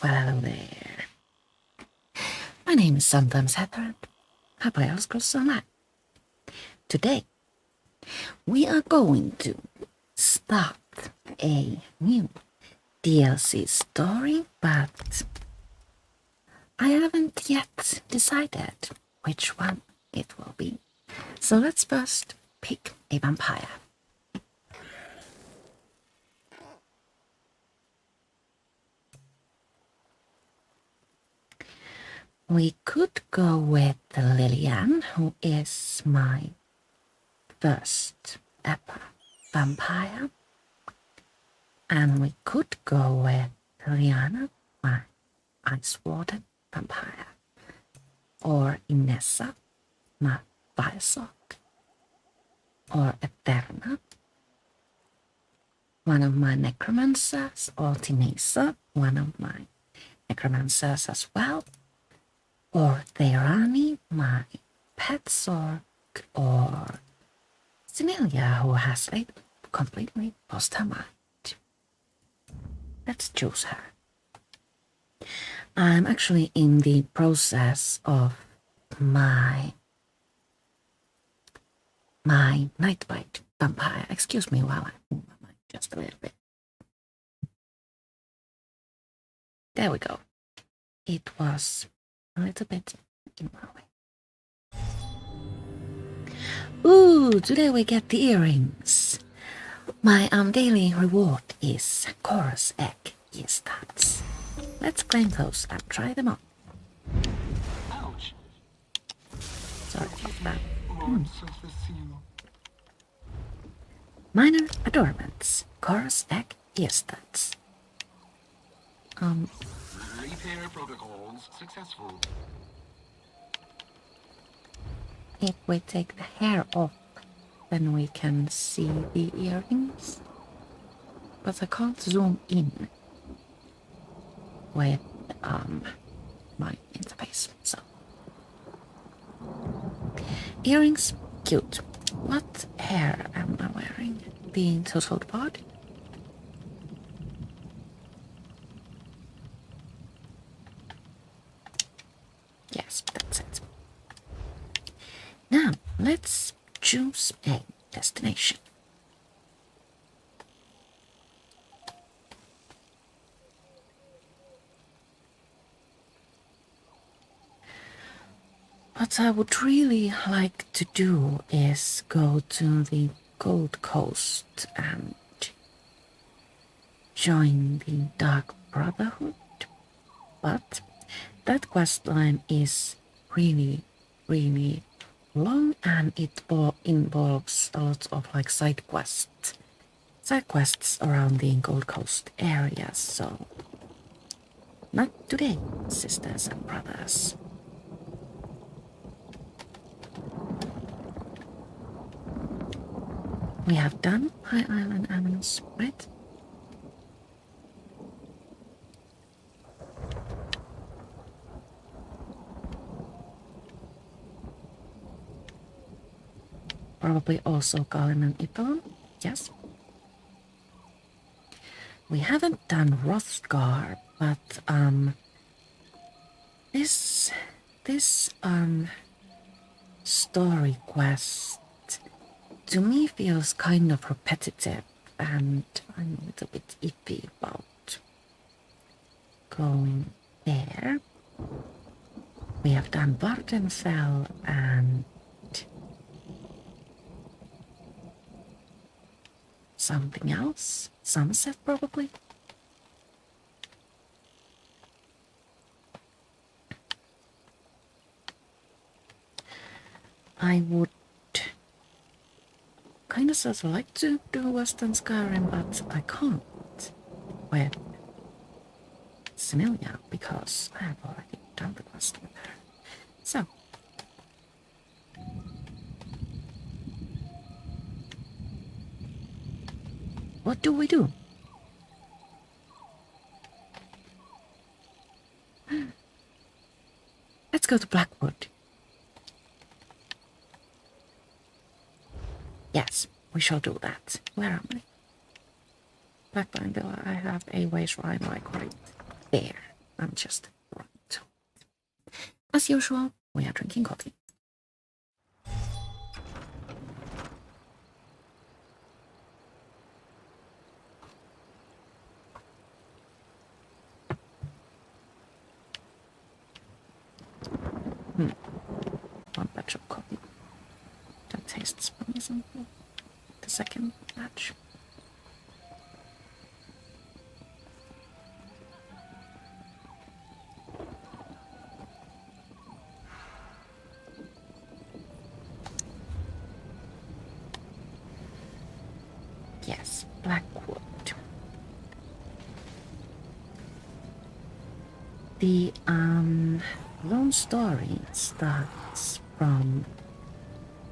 Well, hello there. My name is sometimes Heather, and I play Elder Scrolls Online. Today, we are going to start a new DLC story, but I haven't yet decided which one it will be. So let's first pick a vampire. We could go with Lillian, who is my first ever vampire. And we could go with Rihanna, my Ice Warden vampire. Or Inessa, my Firesock. Or Eterna, one of my necromancers. Or Tinesa, one of my necromancers as well. Or Theirani, my pet sork, or Cinillia, who has completely lost her mind. Let's choose her. I'm actually in the process of my Nightblade vampire. Excuse me while I move my mic just a little bit. There we go. It was a little bit in my way. Ooh, today we get the earrings. My daily reward is chorus egg stats. Let's claim those and try them on. Ouch. Sorry about that. Minor adornments. Chorus egg stats. Repair protocols successful. If we take the hair off, then we can see the earrings. But I can't zoom in with my interface, so. Earrings, cute. What hair am I wearing? The totaled part? Yes, that's it. Now, let's choose a destination. What I would really like to do is go to the Gold Coast and join the Dark Brotherhood, but that quest line is really long, and it involves a lot of side quests around the Gold Coast area, so not today, sisters and brothers. We have done High Island animals, right? Probably also Galin and Ipelon, yes. We haven't done Rothgar, but this story quest to me feels kind of repetitive, and I'm a little bit iffy about going there. We have done Vardenfell and something else. Sunset, probably. I would kind of sort of like to do Western Skyrim, but I can't with Cinillia because I have already done the quest with her. So, what do we do? Let's go to Blackwood. Yes, we shall do that. Where am I? Blackburn Villa, I have a way shrine like right there. I'm just right. As usual, we are drinking coffee. One batch of coffee. That tastes promising. The second batch. Yes, Blackwood. The lone story starts from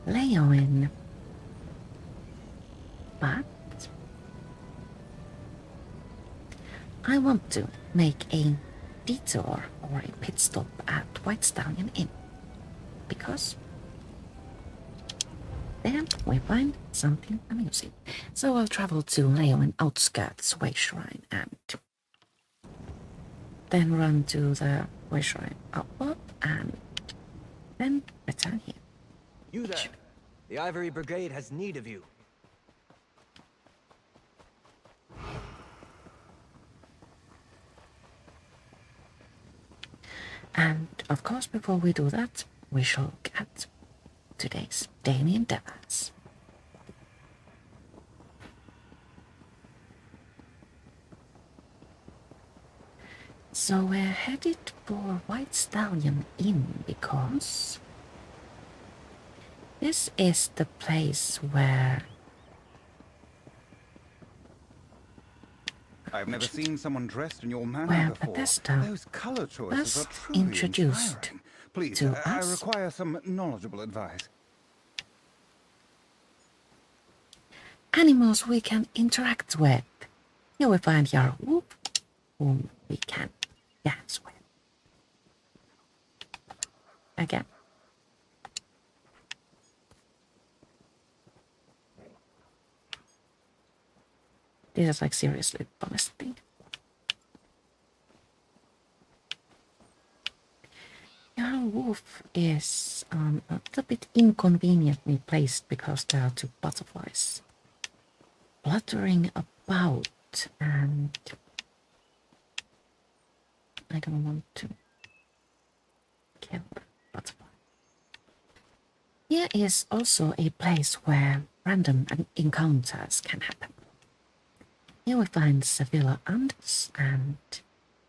Leoin, but I want to make a detour or a pit stop at White Stallion Inn, because there we find something amusing. So I'll travel to Leoin outskirts Way Shrine and then run to the Way Shrine outward and then return here. You there! The Ivory Brigade has need of you. And of course, before we do that, we shall look at today's daily endeavors. So we're headed for White Stallion Inn because this is the place where I've never seen someone dressed in your manner Where before. Bethesda Those color choices are was truly introduced inspiring. Please, to I us. require some knowledgeable advice. animals we can interact with. Here we find Yarwolf, whom we can dance with. Again. This is like seriously the funnest thing. Yarwolf is a little bit inconveniently placed because there are two butterflies fluttering about, and I don't want to kill the butterfly. Here is also a place where random encounters can happen. Here we find Sevilla Anders and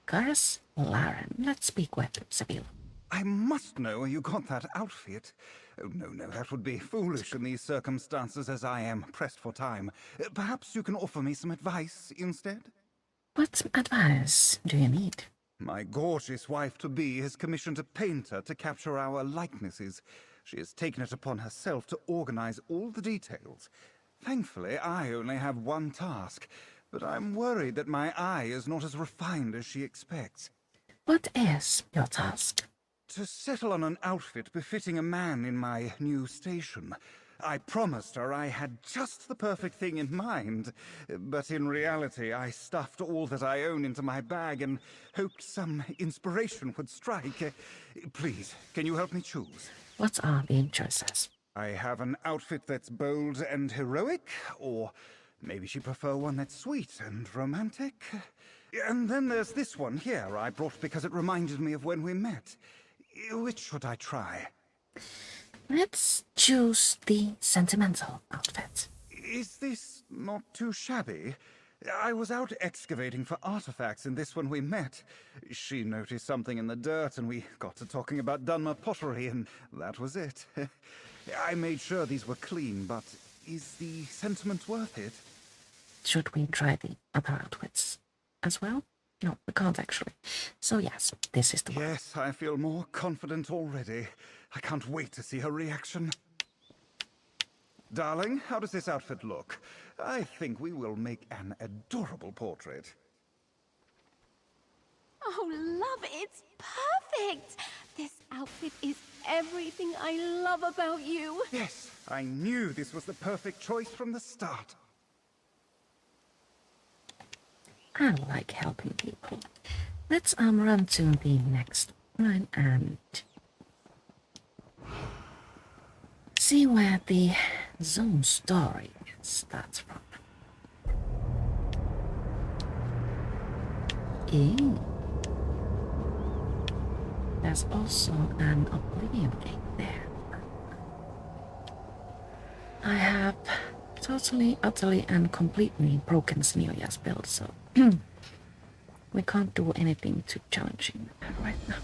Gareth Laren. Let's speak with Sevilla. I must know where you got that outfit. Oh, no, that would be foolish in these circumstances, as I am pressed for time. Perhaps you can offer me some advice instead? What advice do you need? My gorgeous wife-to-be has commissioned a painter to capture our likenesses. She has taken it upon herself to organize all the details. Thankfully, I only have one task, but I'm worried that my eye is not as refined as she expects. What is your task? To settle on an outfit befitting a man in my new station. I promised her I had just the perfect thing in mind, but in reality I stuffed all that I own into my bag and hoped some inspiration would strike. Please, can you help me choose? What are the choices? I have an outfit that's bold and heroic, or maybe she'd prefer one that's sweet and romantic. And then there's this one here I brought because it reminded me of when we met. Which should I try? Let's choose the sentimental outfit. Is this not too shabby? I was out excavating for artifacts in this when we met. She noticed something in the dirt and we got to talking about Dunmer pottery and that was it. I made sure these were clean, but is the sentiment worth it? Should we try the other outfits as well? No, we can't actually. So yes, this is the one. Yes, I feel more confident already. I can't wait to see her reaction. Darling, how does this outfit look? I think we will make an adorable portrait. Oh, love, it's perfect! This outfit is everything I love about you. Yes, I knew this was the perfect choice from the start. I like helping people. Let's run to the next line and see where the zone story starts from. There's also an Oblivion gate there. I have totally, utterly, and completely broken Cinillia's build, so we can't do anything too challenging right now.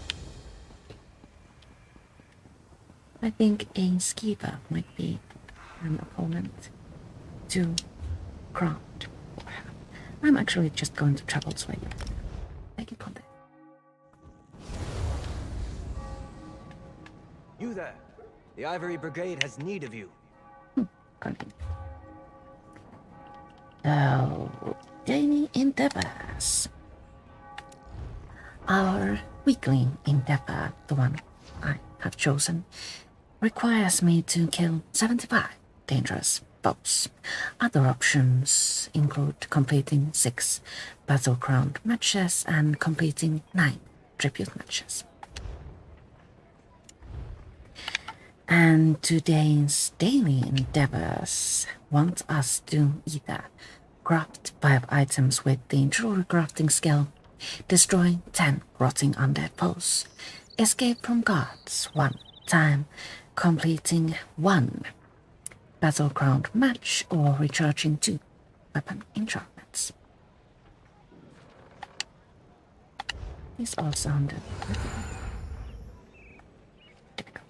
I think a Skiva might be an opponent to ground for her. I'm actually just going to travel to like take it from there. You there. The Ivory Brigade has need of you. Continue. Daily endeavors. Our weekly endeavor, the one I have chosen, requires me to kill 75 dangerous foes. Other options include completing 6 battleground matches and completing 9 tribute matches. And today's daily endeavors want us to either craft 5 items with the jewelry crafting skill, destroy 10 rotting undead foes, escape from guards 1 time, completing 1 battleground match, or recharging 2 weapon enchantments. These all sounded difficult.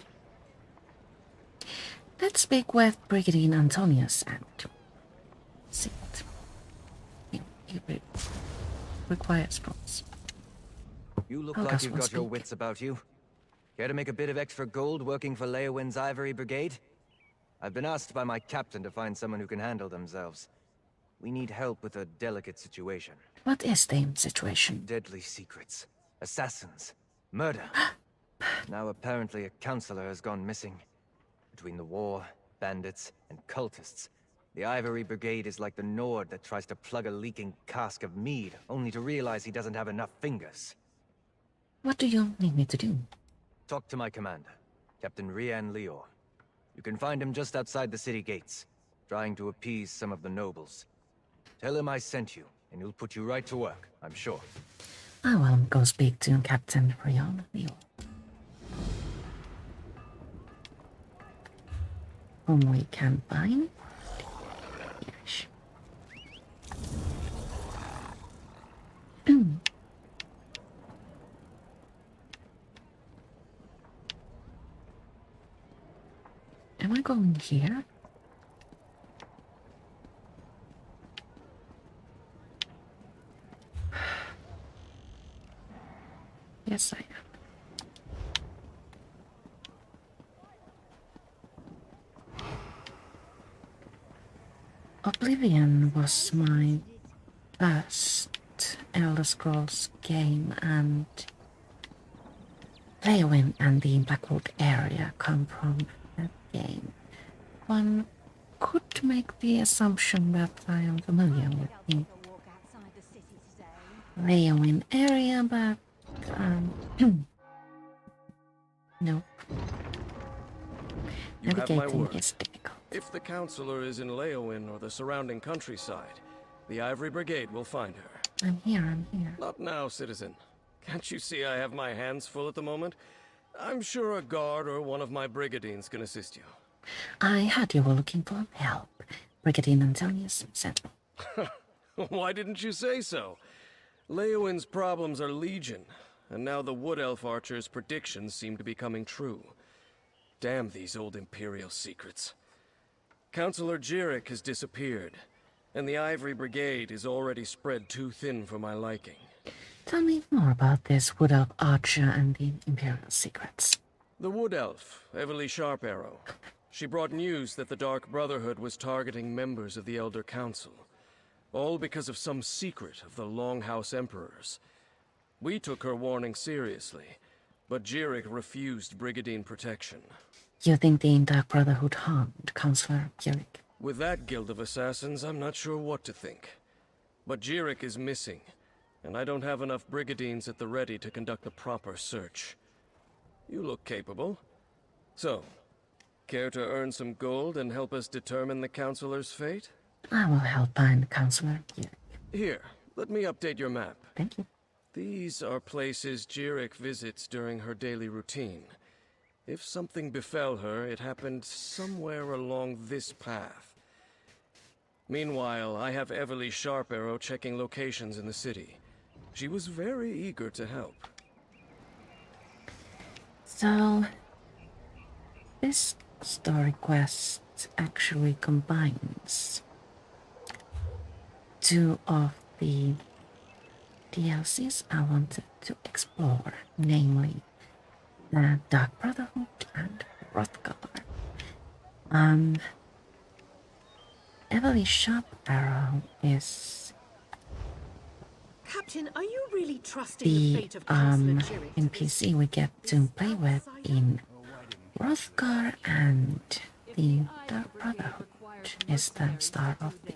Let's speak with Brigadier Antonius and see what he requires from us. You look Helgas like you've will got your speak. wits about you. Care to make a bit of extra gold working for Leowin's Ivory Brigade? I've been asked by my captain to find someone who can handle themselves. We need help with a delicate situation. What is the situation? Deadly secrets. Assassins. Murder. Now apparently a counselor has gone missing. Between the war, bandits, and cultists, the Ivory Brigade is like the Nord that tries to plug a leaking cask of mead, only to realize he doesn't have enough fingers. What do you need me to do? Talk to my commander, Captain Rian Lior. You can find him just outside the city gates, trying to appease some of the nobles. Tell him I sent you, and he'll put you right to work, I'm sure. I will go speak to Captain Rian Lior, whom we can find. Yes. Am I going here? Yes, I am. Oblivion was my first Elder Scrolls game, and Leowin and the Blackwood area come from that game. One could make the assumption that I am familiar with the Leowin area, but no. You have my Navigating word. is difficult. If the counselor is in Leowin or the surrounding countryside, the Ivory Brigade will find her. I'm here. Not now, citizen. Can't you see I have my hands full at the moment? I'm sure a guard or one of my brigadines can assist you. I heard you were looking for help. Brigadier Antonius sent me. Why didn't you say so? Leowin's problems are legion, and now the Wood Elf Archer's predictions seem to be coming true. Damn these old Imperial secrets. Counselor Jirik has disappeared, and the Ivory Brigade is already spread too thin for my liking. Tell me more about this Wood Elf Archer and the Imperial secrets. The Wood Elf, Everly Sharparrow. She brought news that the Dark Brotherhood was targeting members of the Elder Council. All because of some secret of the Longhouse Emperors. We took her warning seriously, but Jirik refused Brigadine protection. You think the Dark Brotherhood harmed Counselor Jirik? With that guild of assassins, I'm not sure what to think. But Jirik is missing, and I don't have enough brigadines at the ready to conduct a proper search. You look capable. So, care to earn some gold and help us determine the Counselor's fate? I will help find Counselor Jirik. Here, let me update your map. Thank you. These are places Jirik visits during her daily routine. If something befell her, it happened somewhere along this path. Meanwhile, I have Everly Sharparrow checking locations in the city. She was very eager to help. So, this story quest actually combines two of the DLCs I wanted to explore, namely the Dark Brotherhood and Hrothgar. Everly Sharparrow is Captain, are you really trusting the the fate of Counselor Jirik to this? NPC we get to play with in Hrothgar, and the Dark Brotherhood is the star of the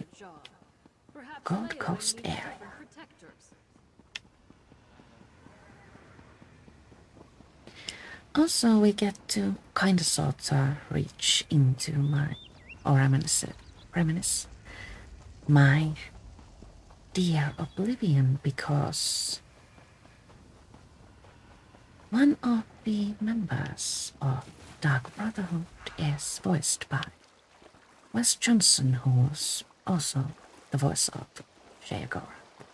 Gold Coast area. Also, we get to kinda sorta reach into my, or reminisce my dear Oblivion, because one of the members of Dark Brotherhood is voiced by Wes Johnson, who was also the voice of Sheagora,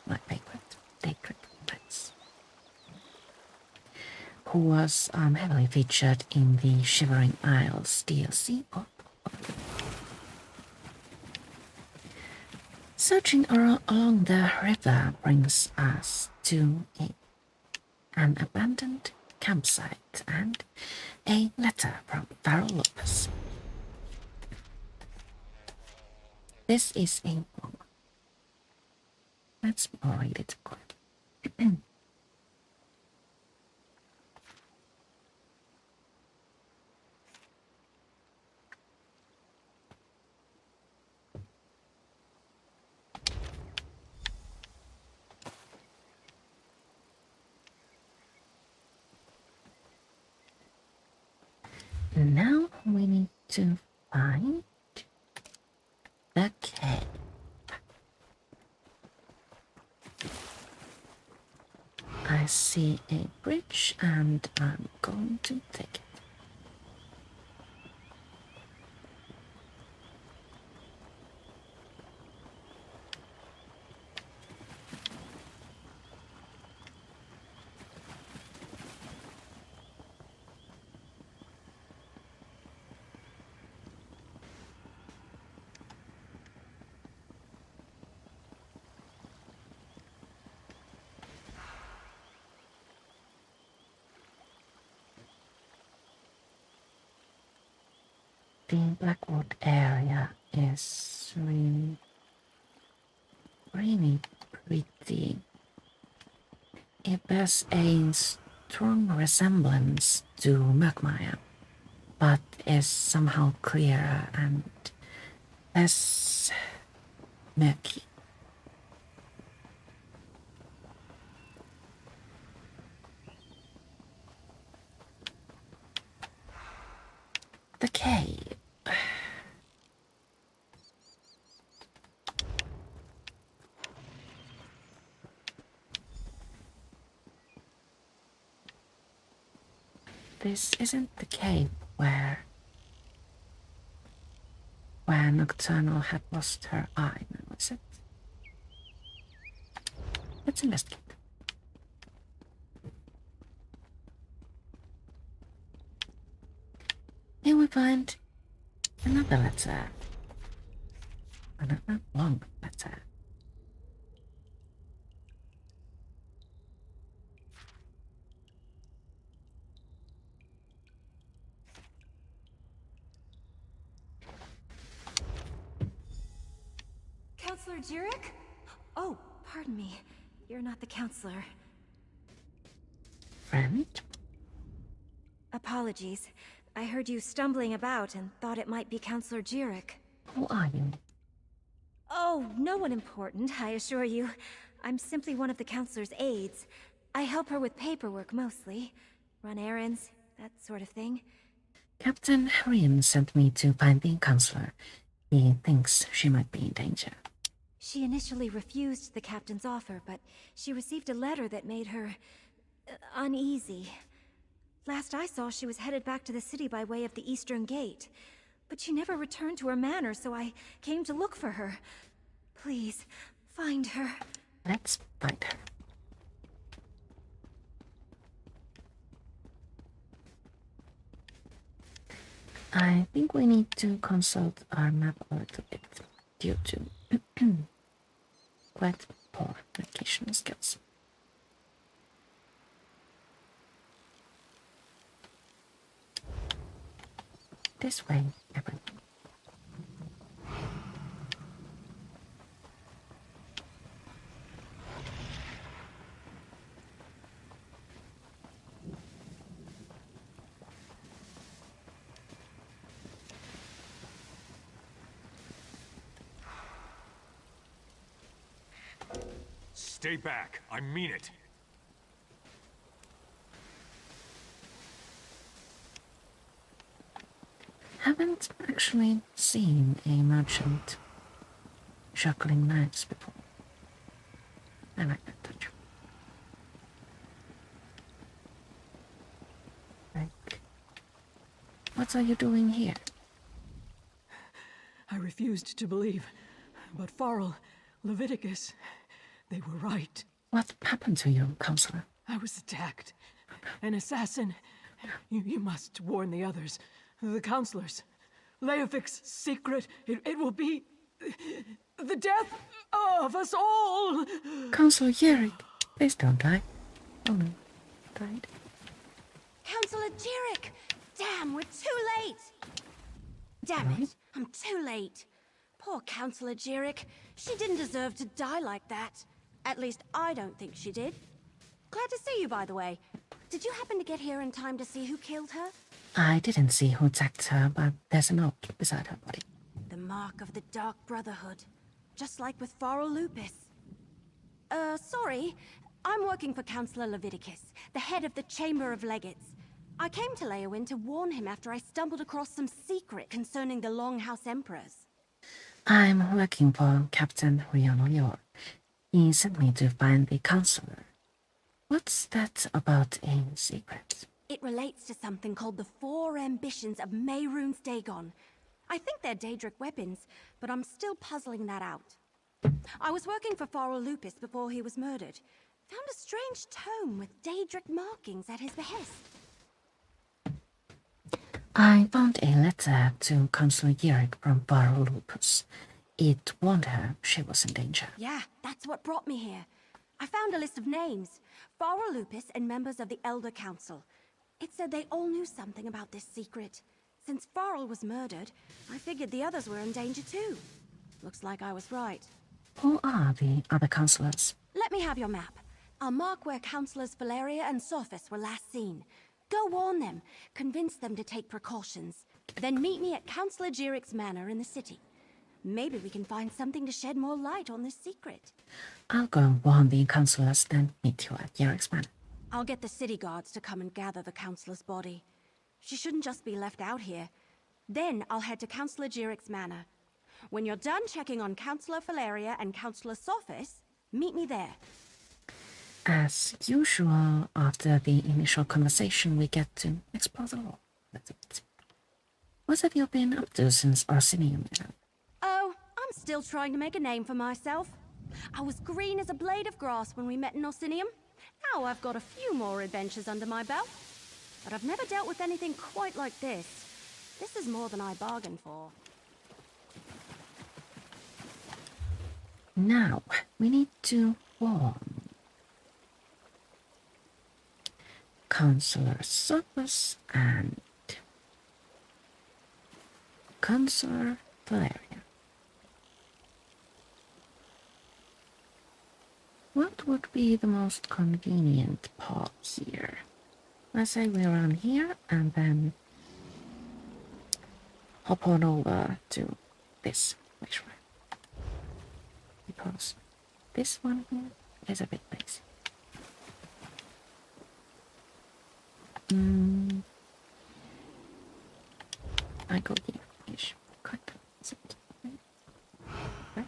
my favorite Daedric prince, who was heavily featured in the Shivering Isles DLC of Oblivion. Searching along the river brings us to an abandoned campsite and a letter from Pharaoh Lopez. This is a long. Let's read it quickly. Now we need to find the cave. I see a bridge and I'm going to take it. The Blackwood area is really pretty. It bears a strong resemblance to Murkmire, but is somehow clearer and less murky. The cave. This isn't the cave where Nocturnal had lost her eye, now is it? Let's investigate. Here we find another letter. Another long letter. Counselor Jirik? Oh, pardon me. You're not the counselor. Friend? Apologies. I heard you stumbling about and thought it might be Counselor Jirik. Who are you? Oh, no one important, I assure you. I'm simply one of the counselor's aides. I help her with paperwork mostly. Run errands, that sort of thing. Captain Harian sent me to find the counselor. He thinks she might be in danger. She initially refused the captain's offer, but she received a letter that made her uneasy. Last I saw, she was headed back to the city by way of the Eastern Gate. But she never returned to her manor, so I came to look for her. Please, find her. Let's find her. I think we need to consult our map a little bit due to quite poor navigational skills. This way, everyone. Stay back. I mean it. Haven't actually seen a merchant shuckling knives before. I like that touch. Like, what are you doing here? I refused to believe, but Farrell, Leviticus, they were right. What happened to you, Counselor? I was attacked. An assassin. You must warn the others. The counselors. Leofic's secret. It will be the death of us all. Counselor Yerrick, please don't die. Oh no, died. Counselor Jirek! Damn, we're too late! Damn it, I'm too late. Poor Counselor Jirek. She didn't deserve to die like that. At least I don't think she did. Glad to see you, by the way. Did you happen to get here in time to see who killed her? I didn't see who attacked her, but there's a note beside her body. The mark of the Dark Brotherhood. Just like with Farrell Lupus. Sorry. I'm working for Counselor Leviticus, the head of the Chamber of Legates. I came to Leowin to warn him after I stumbled across some secret concerning the Longhouse Emperors. I'm working for Captain Rion Yor. He sent me to find the counselor. What's that about a secret? It relates to something called the Four Ambitions of Mehrunes Dagon. I think they're Daedric weapons, but I'm still puzzling that out. I was working for Farrell Lupus before he was murdered. Found a strange tome with Daedric markings at his behest. I found a letter to Counselor Yerrick from Farrell Lupus. It warned her she was in danger. Yeah, that's what brought me here. I found a list of names. Farrell Lupus and members of the Elder Council. It said they all knew something about this secret. Since Farrell was murdered, I figured the others were in danger too. Looks like I was right. Who are the other counselors? Let me have your map. I'll mark where Councillors Valeria and Sophis were last seen. Go warn them, convince them to take precautions. Then meet me at Counselor Jirek's manor in the city. Maybe we can find something to shed more light on this secret. I'll go and warn the counselors, then meet you at Yerrick's manor. I'll get the city guards to come and gather the counselor's body. She shouldn't just be left out here. Then I'll head to Counselor Jirek's manor. When you're done checking on Counselor Valeria and Counselor Sophis, meet me there. As usual, after the initial conversation, we get to explore the law a little bit. What have you been up to since Orsinium? Oh, I'm still trying to make a name for myself. I was green as a blade of grass when we met in Orsinium. Now I've got a few more adventures under my belt. But I've never dealt with anything quite like this. This is more than I bargained for. Now, we need to warn Counselor Sophis and Counselor Valeria. What would be the most convenient path here? I say we run here and then hop on over to this which way? Because this one here It's a bit lazy. I go here. Ish. Kind of. Is it? Right?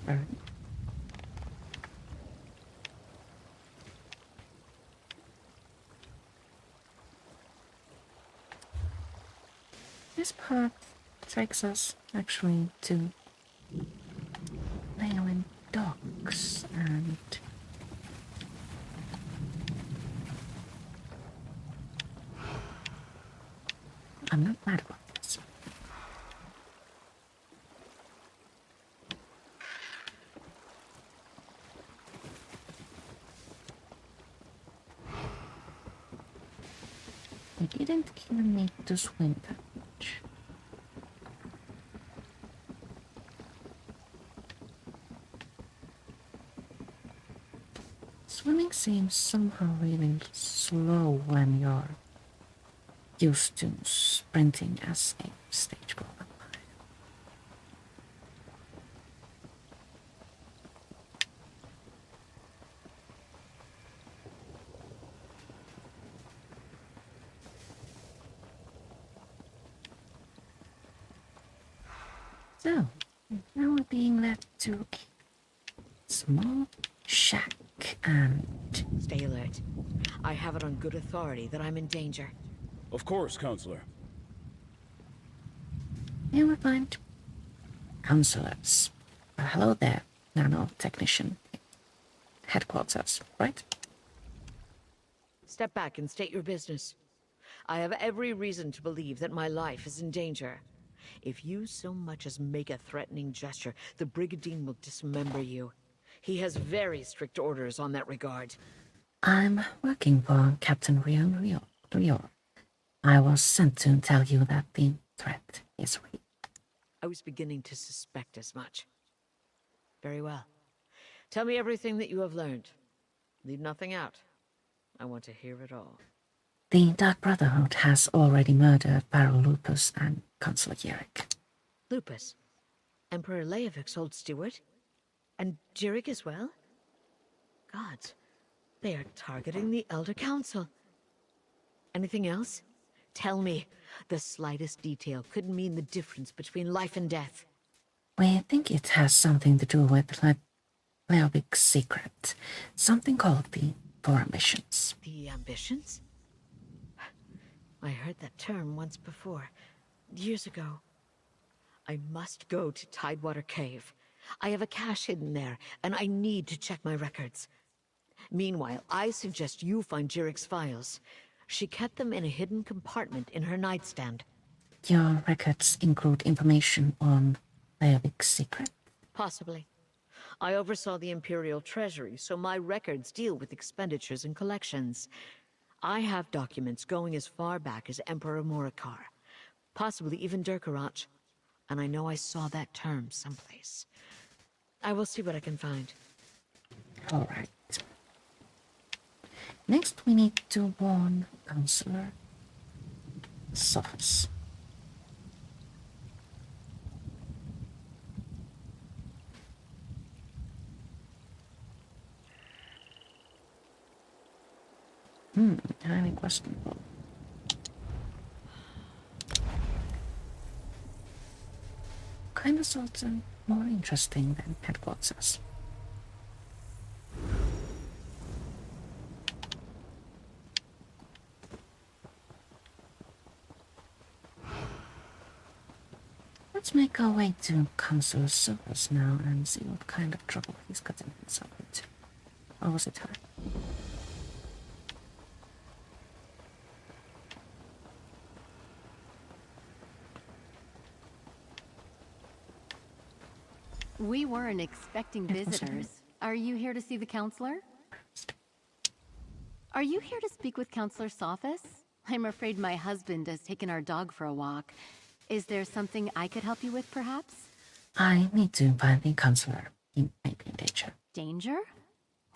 Alright. This path takes us actually to Leowin docks, and I'm not mad about this. We didn't even need to swim that much. Swimming seems somehow really slow when you're used to sprinting as a stage vampire. So, now we're being led to a small shack and... Stay alert. I have it on good authority that I'm in danger. Of course, Counselor. Here we find counselors. Hello there, nanotechnician. Headquarters, right? Step back and state your business. I have every reason to believe that my life is in danger. If you so much as make a threatening gesture, the Brigandine will dismember you. He has very strict orders on that regard. I'm working for Captain Rio. I was sent to tell you that the threat is real. I was beginning to suspect as much. Very well. Tell me everything that you have learned. Leave nothing out. I want to hear it all. The Dark Brotherhood has already murdered Baron Lupus and Consul Yerrick. Lupus? Emperor Leovik's old steward? And Jirik as well? Gods, they are targeting the Elder Council. Anything else? Tell me. The slightest detail could mean the difference between life and death. We think it has something to do with Leovik's secret. Something called the Four Ambitions. The ambitions? I heard that term once before, years ago. I must go to Tidewater Cave. I have a cache hidden there, and I need to check my records. Meanwhile, I suggest you find Jirik's files. She kept them in a hidden compartment in her nightstand. Your records include information on Leovik's secret? Possibly. I oversaw the Imperial Treasury, so my records deal with expenditures and collections. I have documents going as far back as Emperor Morikar, possibly even Durkarach, and I know I saw that term someplace. I will see what I can find. All right. Next, we need to warn Counselor Sophus. Highly questionable. Kind of sort of more interesting than headquarters. Let's make our way to Counselor Sophus now and see what kind of trouble he's gotten himself into. Or was it her? We weren't expecting visitors. Are you here to see the counselor? Are you here to speak with Counselor Sophus? I'm afraid my husband has taken our dog for a walk. Is there something I could help you with, perhaps? I need to find the counselor. He might be in danger. Danger?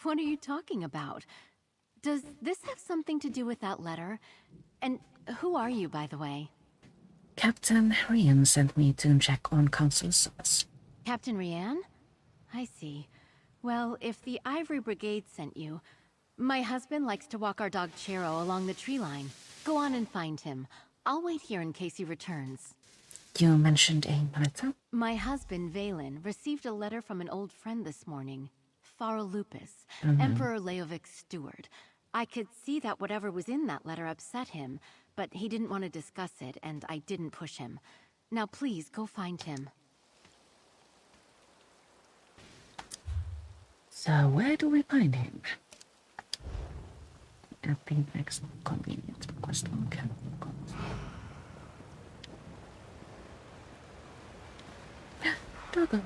What are you talking about? Does this have something to do with that letter? And who are you, by the way? Captain Rian sent me to check on Counselor Sauce. Captain Rian? I see. Well, if the Ivory Brigade sent you, my husband likes to walk our dog Chero along the tree line. Go on and find him. I'll wait here in case he returns. You mentioned a letter? My husband, Valen, received a letter from an old friend this morning. Farah Lupus, Emperor Leovic's steward. I could see that whatever was in that letter upset him, but he didn't want to discuss it, and I didn't push him. Now please, go find him. So where do we find him? At the next convenient quest log. Doggo.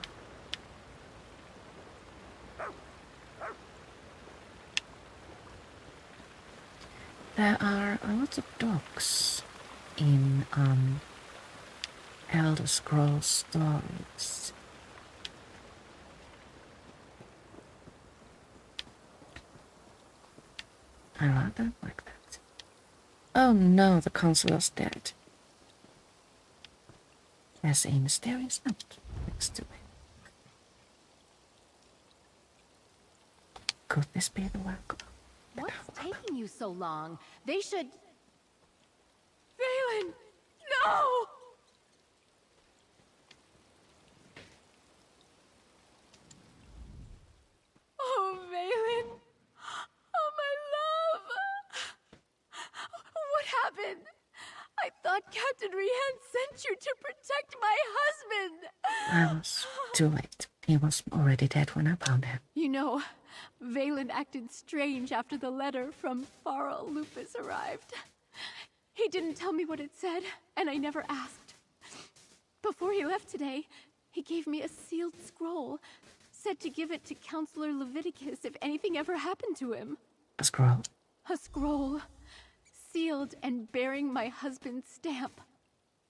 There are a lot of dogs in Elder Scrolls stories. I rather like that. Oh no, the counselor's dead. There's a mysterious note next to it. Could this be the work? What's taking you so long? They should... Valen! No! Oh, Valen! Oh, my love! What happened? I thought Captain Rian sent you to protect my husband! I was too late. He was already dead when I found him. You know, Valen acted strange after the letter from Farah Lupus arrived. He didn't tell me what it said, and I never asked. Before he left today, he gave me a sealed scroll, said to give it to Counselor Leviticus if anything ever happened to him. A scroll? A scroll, sealed and bearing my husband's stamp.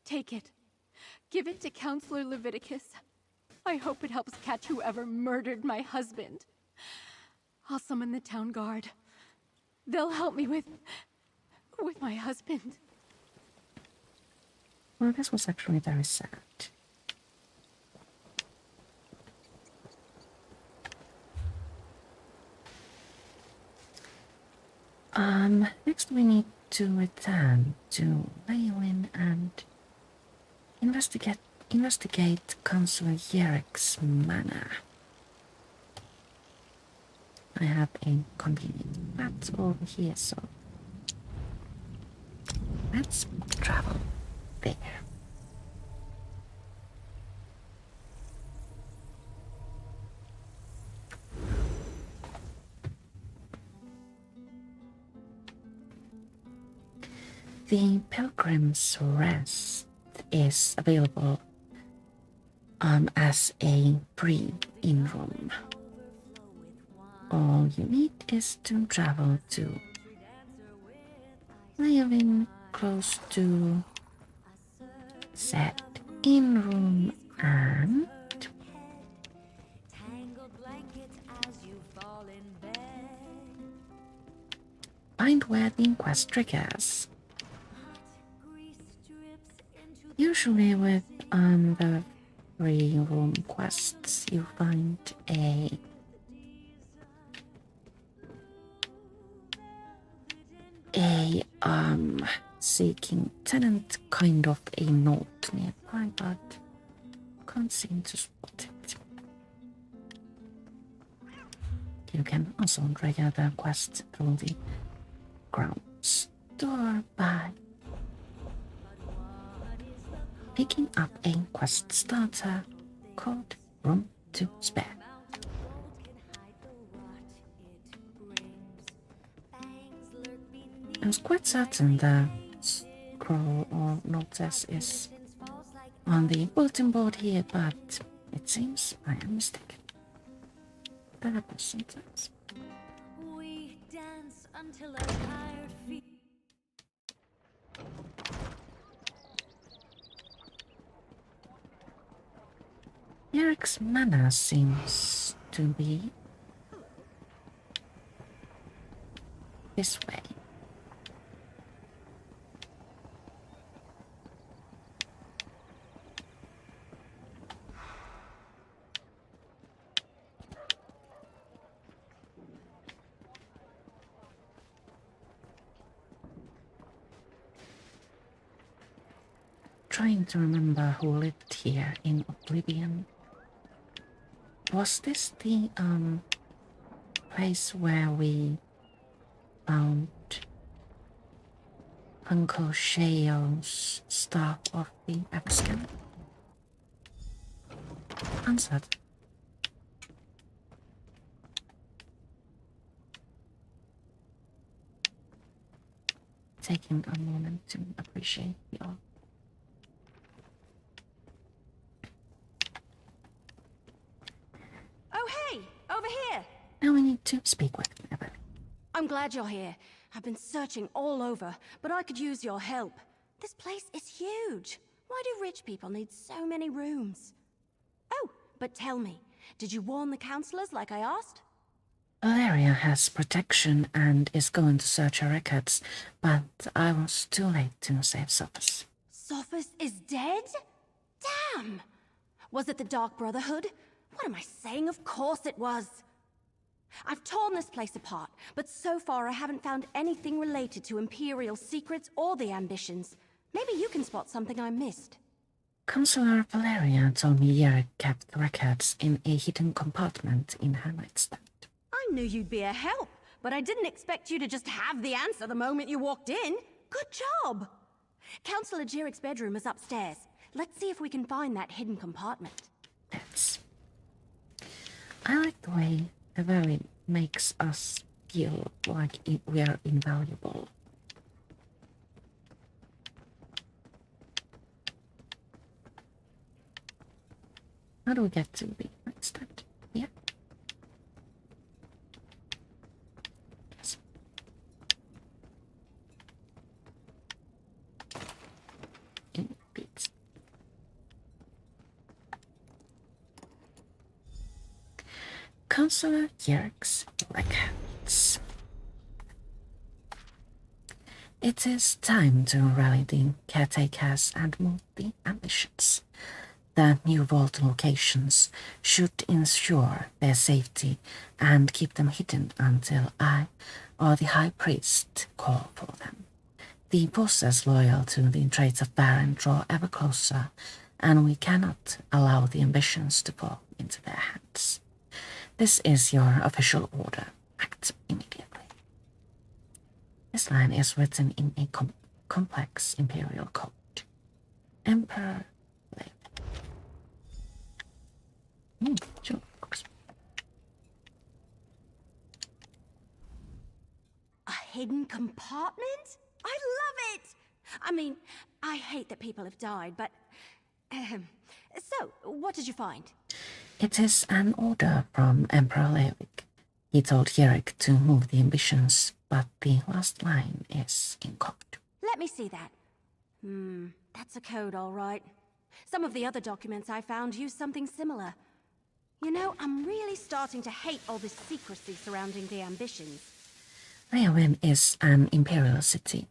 Take it. Give it to Counselor Leviticus. I hope it helps catch whoever murdered my husband. I'll summon the town guard. They'll help me with my husband. Well, this was actually very sad. Next we need to return to Leywin and investigate Councillor Yerek's manor. I have a convenient map over here, so let's travel there. The Pilgrim's Rest is available as a free in-room. All you need is to travel to living close to set in-room and find where the inquest triggers. Usually with the free room quests you find a seeking tenant kind of a note nearby, but can't seem to spot it. You can also trigger the quest through the grounds door by picking up a quest starter called Room to Spare. I was quite certain the scroll or notice is on the bulletin board here, but it seems I am mistaken. That happens sometimes. We dance until our tired feet. Eric's manner seems to be this way. Trying to remember who lived here in Oblivion. Was this the place where we found Uncle Sheo's staff of the Abscan? Answered. Taking a moment to appreciate the art. Oh, hey! Over here! Now we need to speak with Evan. I'm glad you're here. I've been searching all over, but I could use your help. This place is huge. Why do rich people need so many rooms? Oh, but tell me, did you warn the counselors like I asked? Valeria has protection and is going to search her records, but I was too late to save Sophus. Sophus is dead? Damn! Was it the Dark Brotherhood? What am I saying? Of course it was! I've torn this place apart, but so far I haven't found anything related to Imperial secrets or the ambitions. Maybe you can spot something I missed. Counselor Valeria told me Yerrick kept records in a hidden compartment in her nightstand. I knew you'd be a help, but I didn't expect you to just have the answer the moment you walked in. Good job! Counselor Jirick's bedroom is upstairs. Let's see if we can find that hidden compartment. Let's. I like the way Valeria makes us feel like we are invaluable. How do we get to the nightstand? Yeah. Yes. Indeed. Counselor Yerrick's records. It is time to rally the caretakers and move the ambitions. The new vault locations should ensure their safety and keep them hidden until I or the High Priest call for them. The forces loyal to the traits of Baron draw ever closer, and we cannot allow the ambitions to fall into their hands. This is your official order. Act immediately. This line is written in a complex imperial code. Emperor sure, of course. A hidden compartment? I love it! I mean, I hate that people have died, but... So, what did you find? It is an order from Emperor Leovic. He told Yerrick to move the ambitions, but the last line is in code. Let me see that. That's a code, all right. Some of the other documents I found use something similar. You know, I'm really starting to hate all this secrecy surrounding the ambitions. Leowen is an imperial city.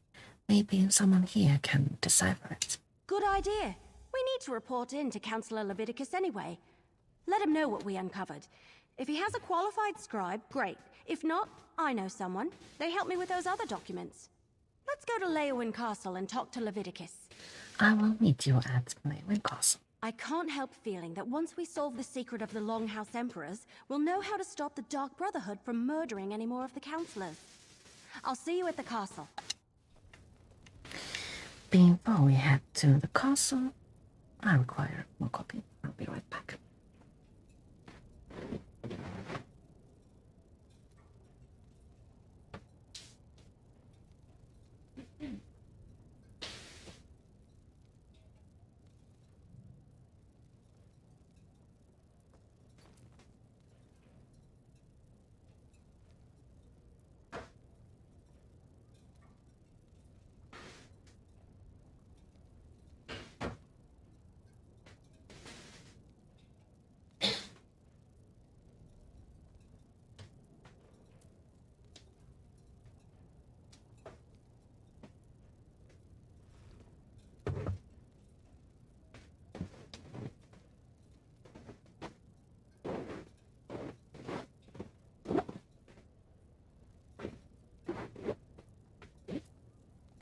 Maybe someone here can decipher it. Good idea. We need to report in to Councillor Leviticus anyway. Let him know what we uncovered. If he has a qualified scribe, great. If not, I know someone. They helped me with those other documents. Let's go to Leowen Castle and talk to Leviticus. I will meet you at Leowen Castle. I can't help feeling that once we solve the secret of the Longhouse Emperors, we'll know how to stop the Dark Brotherhood from murdering any more of the Councillors. I'll see you at the castle. Before we head to the castle, I require more coffee. I'll be right back.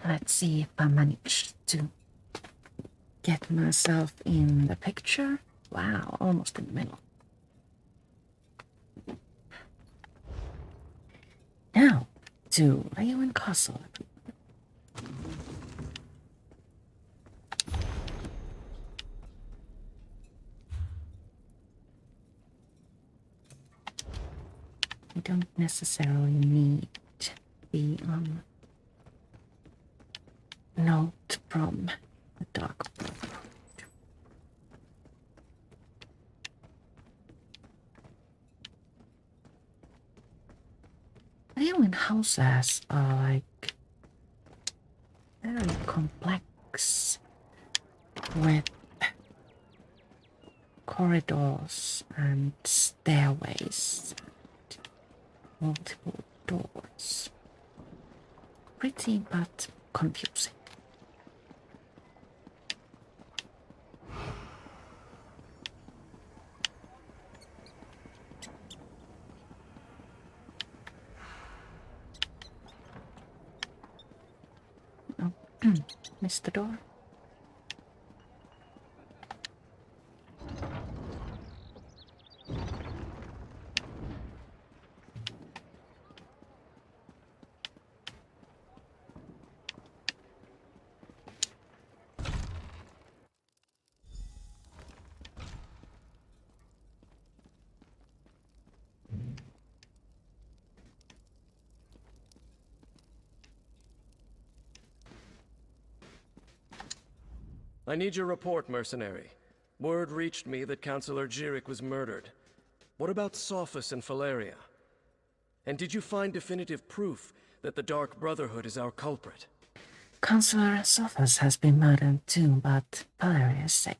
Let's see if I manage to get myself in the picture. Wow, almost in the middle. Now to Leeuwin Castle. We don't necessarily need the note from the Dark Brotherhood. Leeuwin houses are like very complex with corridors and stairways and multiple doors. Pretty but confusing. Oh, missed the door. I need your report, mercenary. Word reached me that Councillor Jirik was murdered. What about Sophus and Valeria? And did you find definitive proof that the Dark Brotherhood is our culprit? Councillor Sophus has been murdered too, but Valeria is safe.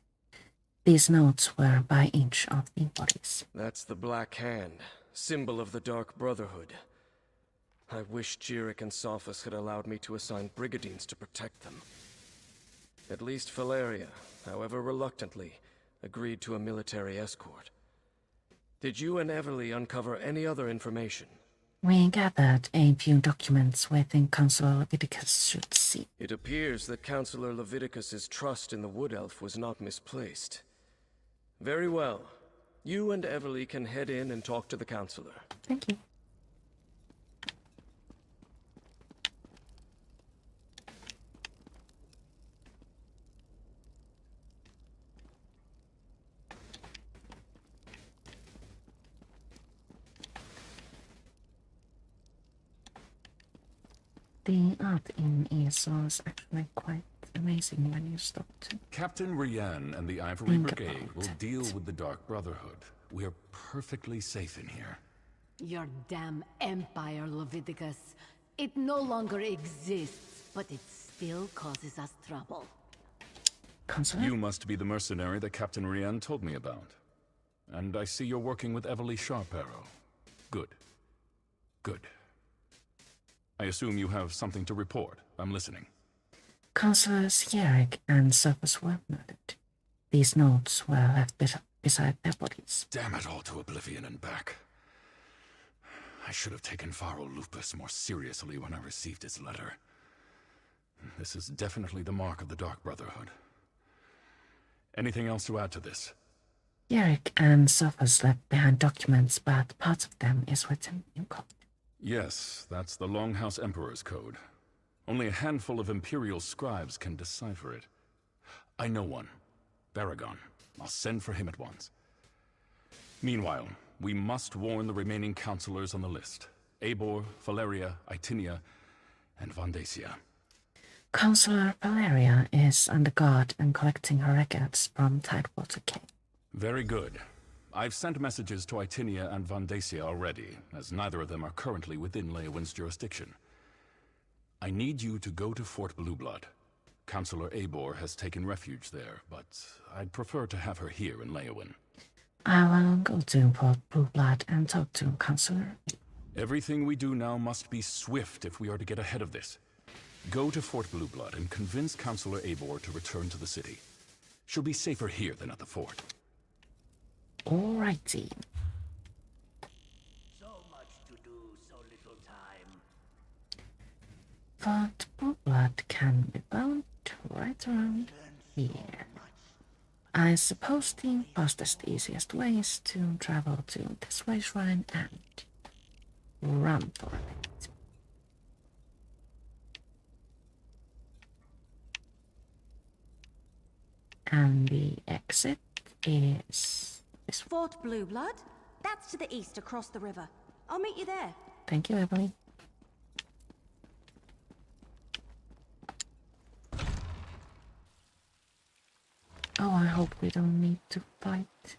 These notes were by each of the bodies. That's the Black Hand, symbol of the Dark Brotherhood. I wish Jirik and Sophus had allowed me to assign brigadines to protect them. At least Valeria, however reluctantly, agreed to a military escort. Did you and Everly uncover any other information? We gathered a few documents we think Councillor Leviticus should see. It appears that Councillor Leviticus's trust in the Wood Elf was not misplaced. Very well. You and Everly can head in and talk to the Councillor. Thank you. The art in ESO is actually quite amazing when you stop to... Captain Rian and the Ivory Brigade will deal with the Dark Brotherhood. We are perfectly safe in here. Your damn empire, Leviticus. It no longer exists, but it still causes us trouble. Consular? You must be the mercenary that Captain Rian told me about. And I see you're working with Everly Sharparrow. Good. Good. I assume you have something to report. I'm listening. Councillors Jirik and Sophus were murdered. These notes were left beside their bodies. Damn it all to Oblivion and back. I should have taken Pharo Lupus more seriously when I received his letter. This is definitely the mark of the Dark Brotherhood. Anything else to add to this? Jirik and Sophus left behind documents, but part of them is written in code. Yes, that's the Longhouse Emperor's code. Only a handful of Imperial scribes can decipher it. I know one. Baragon. I'll send for him at once. Meanwhile, we must warn the remaining councillors on the list. Eibor, Valeria, Itinia, and Vandacia. Councillor Valeria is under guard and collecting her records from Tidewater Cave. Very good. I've sent messages to Itinia and Vandacia already, as neither of them are currently within Leeuwin's jurisdiction. I need you to go to Fort Blueblood. Councillor Eibor has taken refuge there, but I'd prefer to have her here in Leeuwin. I will go to Fort Blueblood and talk to Councillor. Everything we do now must be swift if we are to get ahead of this. Go to Fort Blueblood and convince Councillor Eibor to return to the city. She'll be safer here than at the fort. Alrighty. So much to do, so little time. But blue blood can be found right around here. I suppose the fastest, easiest way is to travel to this way shrine and run for it. And the exit is this way. Fort Blue Blood? That's to the east across the river. I'll meet you there. Thank you, Emily. Oh, I hope we don't need to fight. It's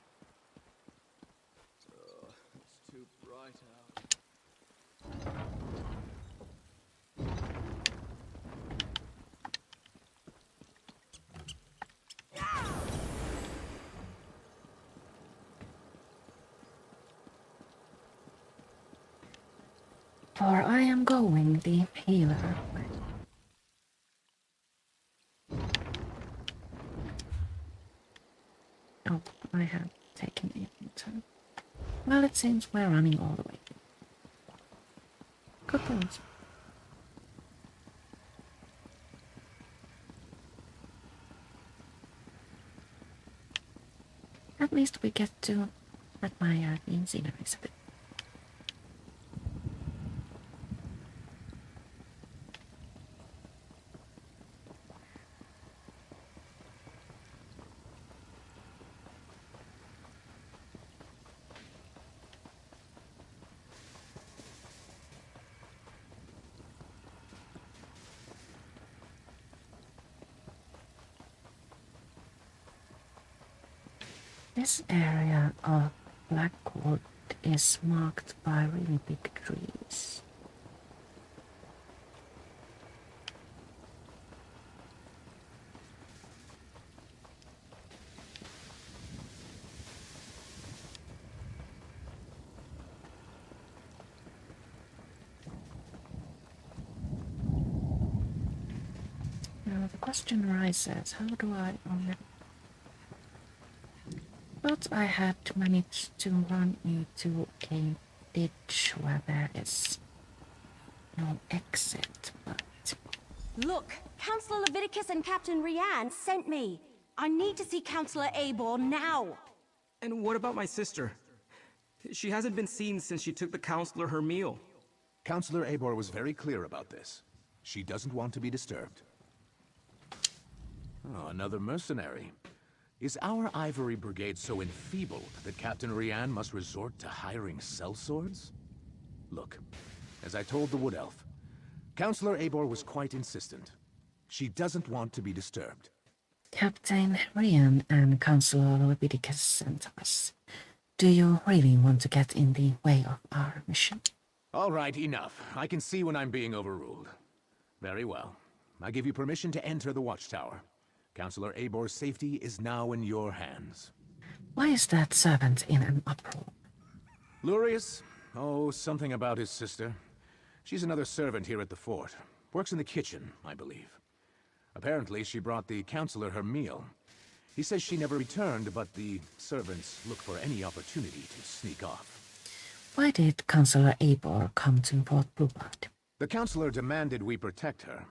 too bright out. For I am going the healer way. Oh, I have taken a turn. Well, it seems we're running all the way. Good things. At least we get to admire the sceneries a bit. This area of Blackwood is marked by really big trees. Now the question arises, how do I But I had managed to run into a ditch where there is no exit, but... Look, Councillor Leviticus and Captain Rianne sent me. I need to see Councillor Abor now. And what about my sister? She hasn't been seen since she took the Councillor her meal. Councillor Abor was very clear about this. She doesn't want to be disturbed. Oh, another mercenary. Is our Ivory Brigade so enfeebled that Captain Rianne must resort to hiring sellswords? Look, as I told the Wood Elf, Councillor Abor was quite insistent. She doesn't want to be disturbed. Captain Rianne and Councillor Leviticus sent us. Do you really want to get in the way of our mission? All right, enough. I can see when I'm being overruled. Very well. I give you permission to enter the watchtower. Councillor Abor's safety is now in your hands. Why is that servant in an uproar? Lurius? Oh, something about his sister. She's another servant here at the fort. Works in the kitchen, I believe. Apparently, she brought the Councillor her meal. He says she never returned, but the servants look for any opportunity to sneak off. Why did Councillor Abor come to Fort Blue Blood? The Councillor demanded we protect her.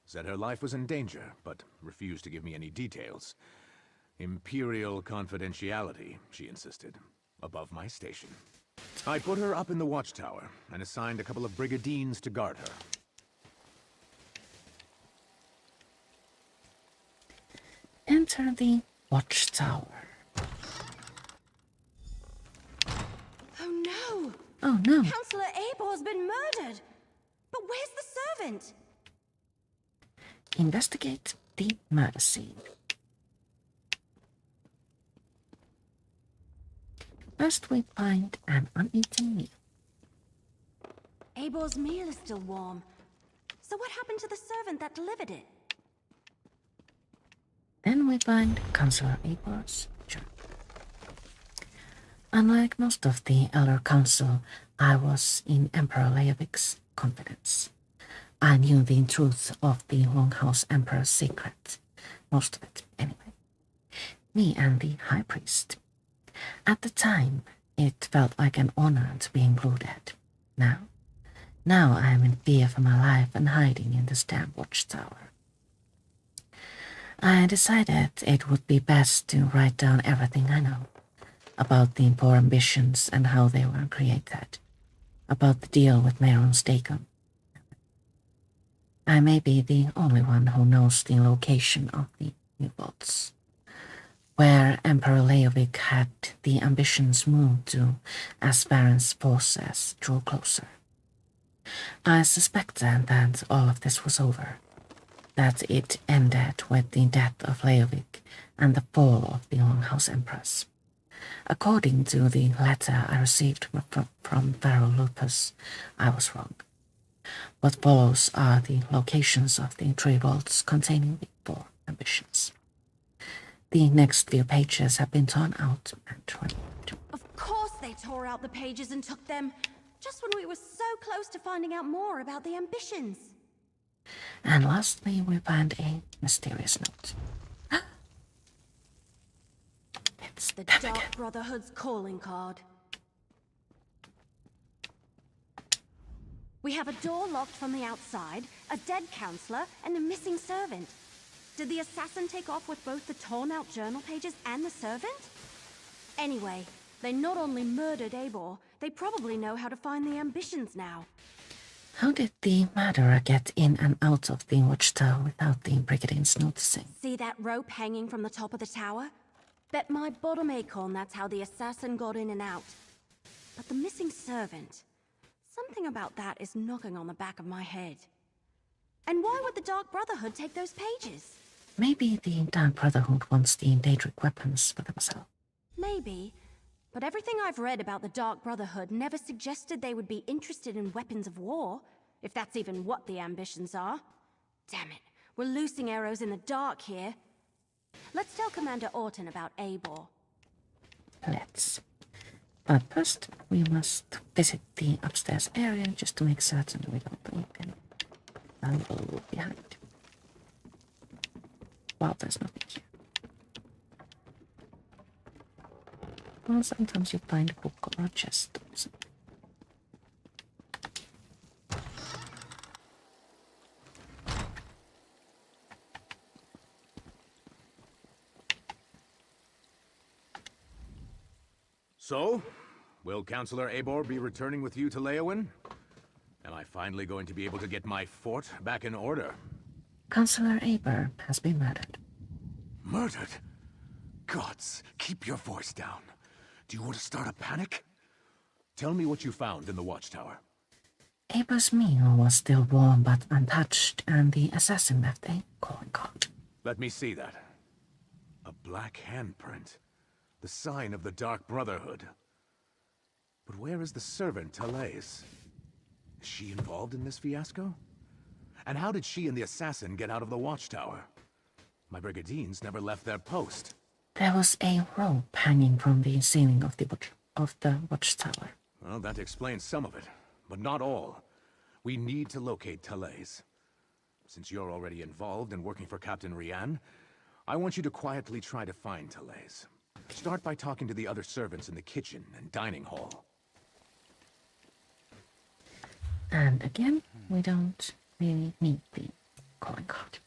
Said her life was in danger, but refused to give me any details. Imperial confidentiality, she insisted, above my station. I put her up in the watchtower, and assigned a couple of brigadines to guard her. Enter the watchtower. Oh no! Oh no! Councillor Abor's been murdered! But where's the servant? Investigate the murder scene. First we find an uneaten meal. Abor's meal is still warm. So what happened to the servant that delivered it? Then we find Councillor Abor's journal. Unlike most of the Elder Council, I was in Emperor Leovik's confidence. I knew the truth of the Longhouse Emperor's secret. Most of it, anyway. Me and the High Priest. At the time, it felt like an honor to be included. Now, Now I am in fear for my life and hiding in this damn watchtower. I decided it would be best to write down everything I know about the poor ambitions and how they were created, about the deal with Maron Staken. I may be the only one who knows the location of the new vaults, where Emperor Leovic had the ambitions moved to as Baron's forces drew closer. I suspected that all of this was over, that it ended with the death of Leovic and the fall of the Longhouse Empress. According to the letter I received from Pharaoh Lupus, I was wrong. What follows are the locations of the three vaults containing the four ambitions. The next few pages have been torn out and removed. Of course they tore out the pages and took them, just when we were so close to finding out more about the ambitions. And lastly, we find a mysterious note. It's the Dark Brotherhood's calling card. We have a door locked from the outside, a dead counselor, and a missing servant. Did the assassin take off with both the torn-out journal pages and the servant? Anyway, they not only murdered Eibor, they probably know how to find the ambitions now. How did the murderer get in and out of the watchtower without the brigadines noticing? See that rope hanging from the top of the tower? Bet my bottom acorn that's how the assassin got in and out. But the missing servant... something about that is knocking on the back of my head. And why would the Dark Brotherhood take those pages? Maybe the Dark Brotherhood wants the Daedric weapons for themselves. Maybe. But everything I've read about the Dark Brotherhood never suggested they would be interested in weapons of war, if that's even what the ambitions are. Damn it, we're loosing arrows in the dark here. Let's tell Commander Orton about Eibor. Let's. But first, we must visit the upstairs area just to make certain we don't leave any valuable behind. Wow, there's nothing here. Well, sometimes you find a book or a chest or something. So, will Counselor Eibor be returning with you to Leowyn? Am I finally going to be able to get my fort back in order? Counselor Eibor has been murdered. Murdered? Gods, keep your voice down. Do you want to start a panic? Tell me what you found in the watchtower. Eibor's meal was still warm but untouched, and the assassin left a calling card. Let me see that. A black handprint. The sign of the Dark Brotherhood. But where is the servant, Talais? Is she involved in this fiasco? And how did she and the assassin get out of the watchtower? My brigadines never left their post. There was a rope hanging from the ceiling of the watchtower. Well, that explains some of it, but not all. We need to locate Talais. Since you're already involved and working for Captain Rian, I want you to quietly try to find Talais. Start by talking to the other servants in the kitchen and dining hall. And again, we don't really need the calling card.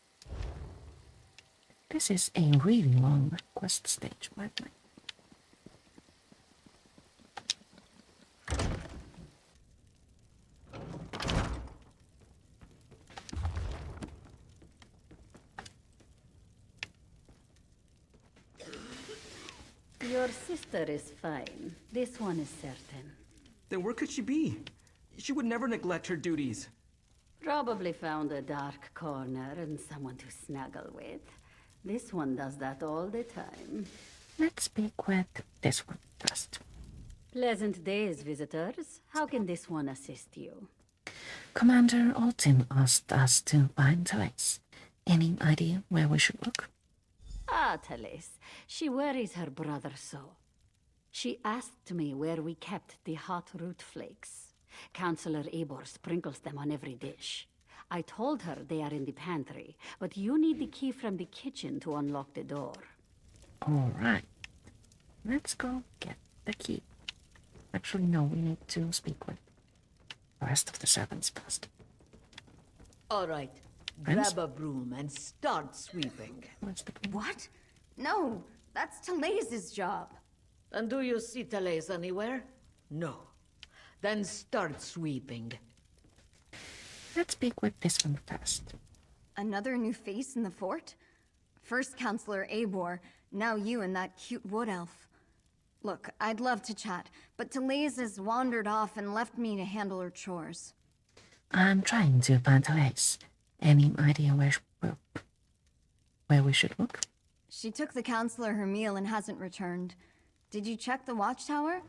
This is a really long quest stage, by the way. Your sister is fine. This one is certain. Then where could she be? She would never neglect her duties. Probably found a dark corner and someone to snuggle with. This one does that all the time. Let's speak with this one first. Pleasant days, visitors. How can this one assist you? Commander Altin asked us to find Talais. Any idea where we should look? Ah, Talais. She worries her brother so. She asked me where we kept the hot root flakes. Counselor Eibor sprinkles them on every dish. I told her they are in the pantry, but you need the key from the kitchen to unlock the door. All right. Let's go get the key. Actually, no, we need to speak with the rest of the servants first. All right. Friends? Grab a broom and start sweeping. What? No, that's Talaze's job. And do you see Talaze anywhere? No. Then start sweeping. Let's speak with this one first. Another new face in the fort? First Counselor Eibor, now you and that cute wood elf. Look, I'd love to chat, but Talaze has wandered off and left me to handle her chores. I'm trying to find Therese. Any idea where we should look? She took the Counselor her meal and hasn't returned. Did you check the watchtower?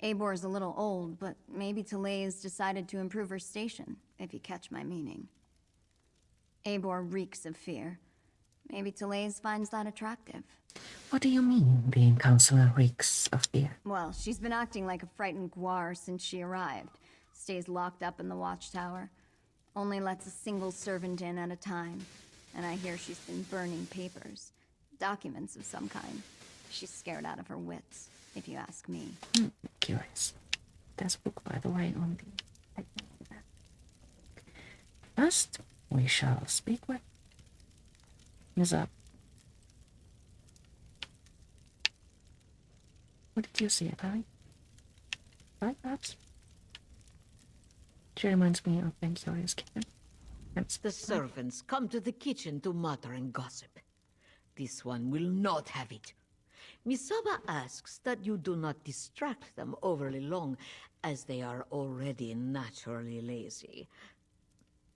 Ebor's a little old, but maybe Talaze decided to improve her station, if you catch my meaning. Eibor reeks of fear. Maybe Talaze finds that attractive. What do you mean, the counselor reeks of fear? Well, she's been acting like a frightened guar since she arrived. Stays locked up in the watchtower. Only lets a single servant in at a time. And I hear she's been burning papers. Documents of some kind. She's scared out of her wits, if you ask me. Curious. There's a book, by the way, on the... First, we shall speak with... Is up. What did you see, Barry? Right, perhaps? She reminds me of Ben Curious Kitten. The servants come to the kitchen to mutter and gossip. This one will not have it. Misaba asks that you do not distract them overly long, as they are already naturally lazy.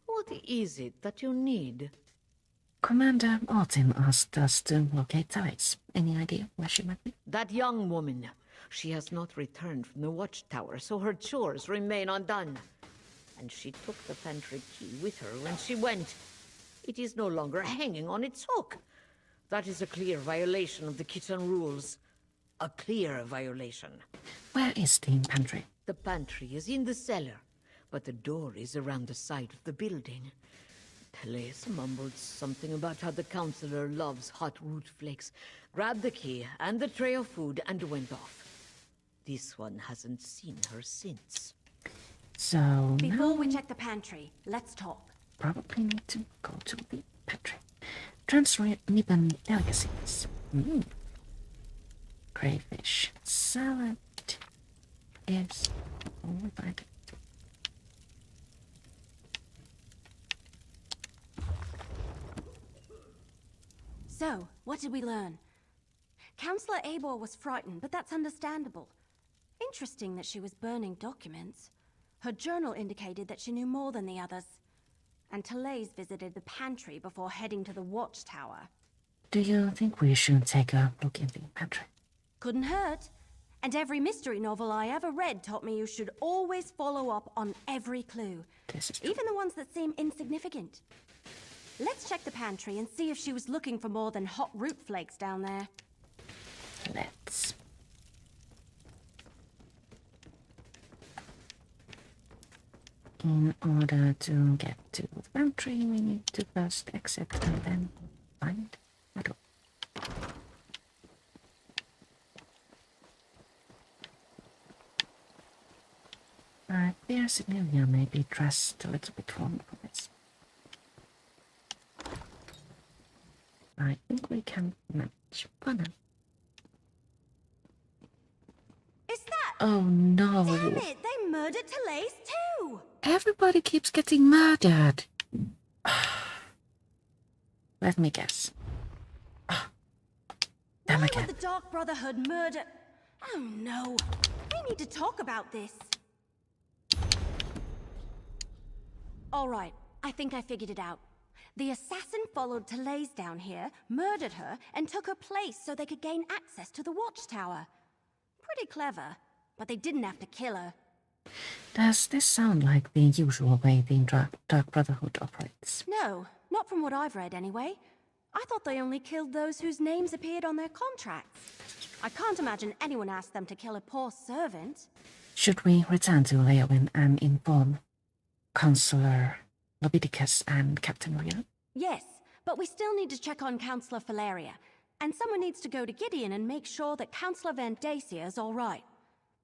What is it that you need? Commander Martin asked us to locate Therese. Any idea where she might be? That young woman. She has not returned from the watchtower, so her chores remain undone. And she took the pantry key with her when she went. It is no longer hanging on its hook. That is a clear violation of the kitchen rules. A clear violation. Where is the pantry? The pantry is in the cellar, but the door is around the side of the building. Talaze mumbled something about how the counselor loves hot root flakes, grabbed the key and the tray of food and went off. This one hasn't seen her since. So Before we check the pantry, let's talk. Probably need to go to the pantry. Transfer Nippon delicacies. Crayfish salad is all we find. So, what did we learn? Counselor Eibor was frightened, but that's understandable. Interesting that she was burning documents. Her journal indicated that she knew more than the others. And Talaze visited the pantry before heading to the watchtower. Do you think we should take a look in the pantry? Couldn't hurt. And every mystery novel I ever read taught me you should always follow up on every clue. Even the ones that seem insignificant. Let's check the pantry and see if she was looking for more than hot root flakes down there. Let's. In order to get to the pantry, we need to first exit and then find a door. I fear Cinillia may be dressed a little bit wrong for this. I think we can manage for now. Is that? Oh no! Damn it! They murdered Talaze too! Everybody keeps getting murdered. Let me guess. Them Why again. would the Dark Brotherhood murder? Oh no! We need to talk about this. All right, I think I figured it out. The assassin followed Talaze down here, murdered her, and took her place so they could gain access to the watchtower. Pretty clever, but they didn't have to kill her. Does this sound like the usual way the Dark Brotherhood operates? No, not from what I've read anyway. I thought they only killed those whose names appeared on their contracts. I can't imagine anyone asked them to kill a poor servant. Should we return to Leowin and inform Counselor Leviticus and Captain Ria? Yes, but we still need to check on Counselor Valeria. And someone needs to go to Gideon and make sure that Counselor Van Dacia is all right.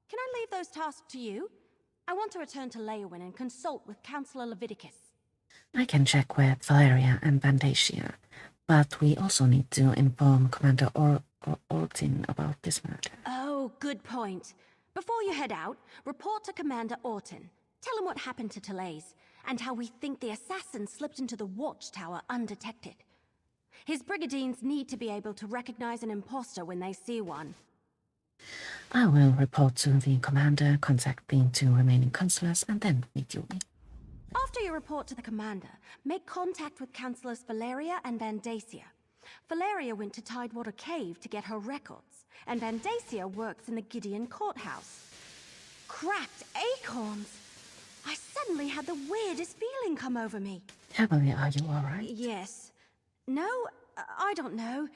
Can I leave those tasks to you? I want to return to Leowin and consult with Councillor Leviticus. I can check with Valeria and Bandacia, but we also need to inform Commander Ortin about this murder. Oh, good point. Before you head out, report to Commander Orton. Tell him what happened to Therese, and how we think the assassin slipped into the watchtower undetected. His brigadines need to be able to recognize an imposter when they see one. I will report to the commander, contact the 2 remaining consulars, and then meet you. After you report to the commander, make contact with Councillors Valeria and Bandacia. Valeria went to Tidewater Cave to get her records, and Bandacia works in the Gideon Courthouse. Cracked acorns! I suddenly had the weirdest feeling come over me. Heavily, are you alright? Yes. No, I don't know.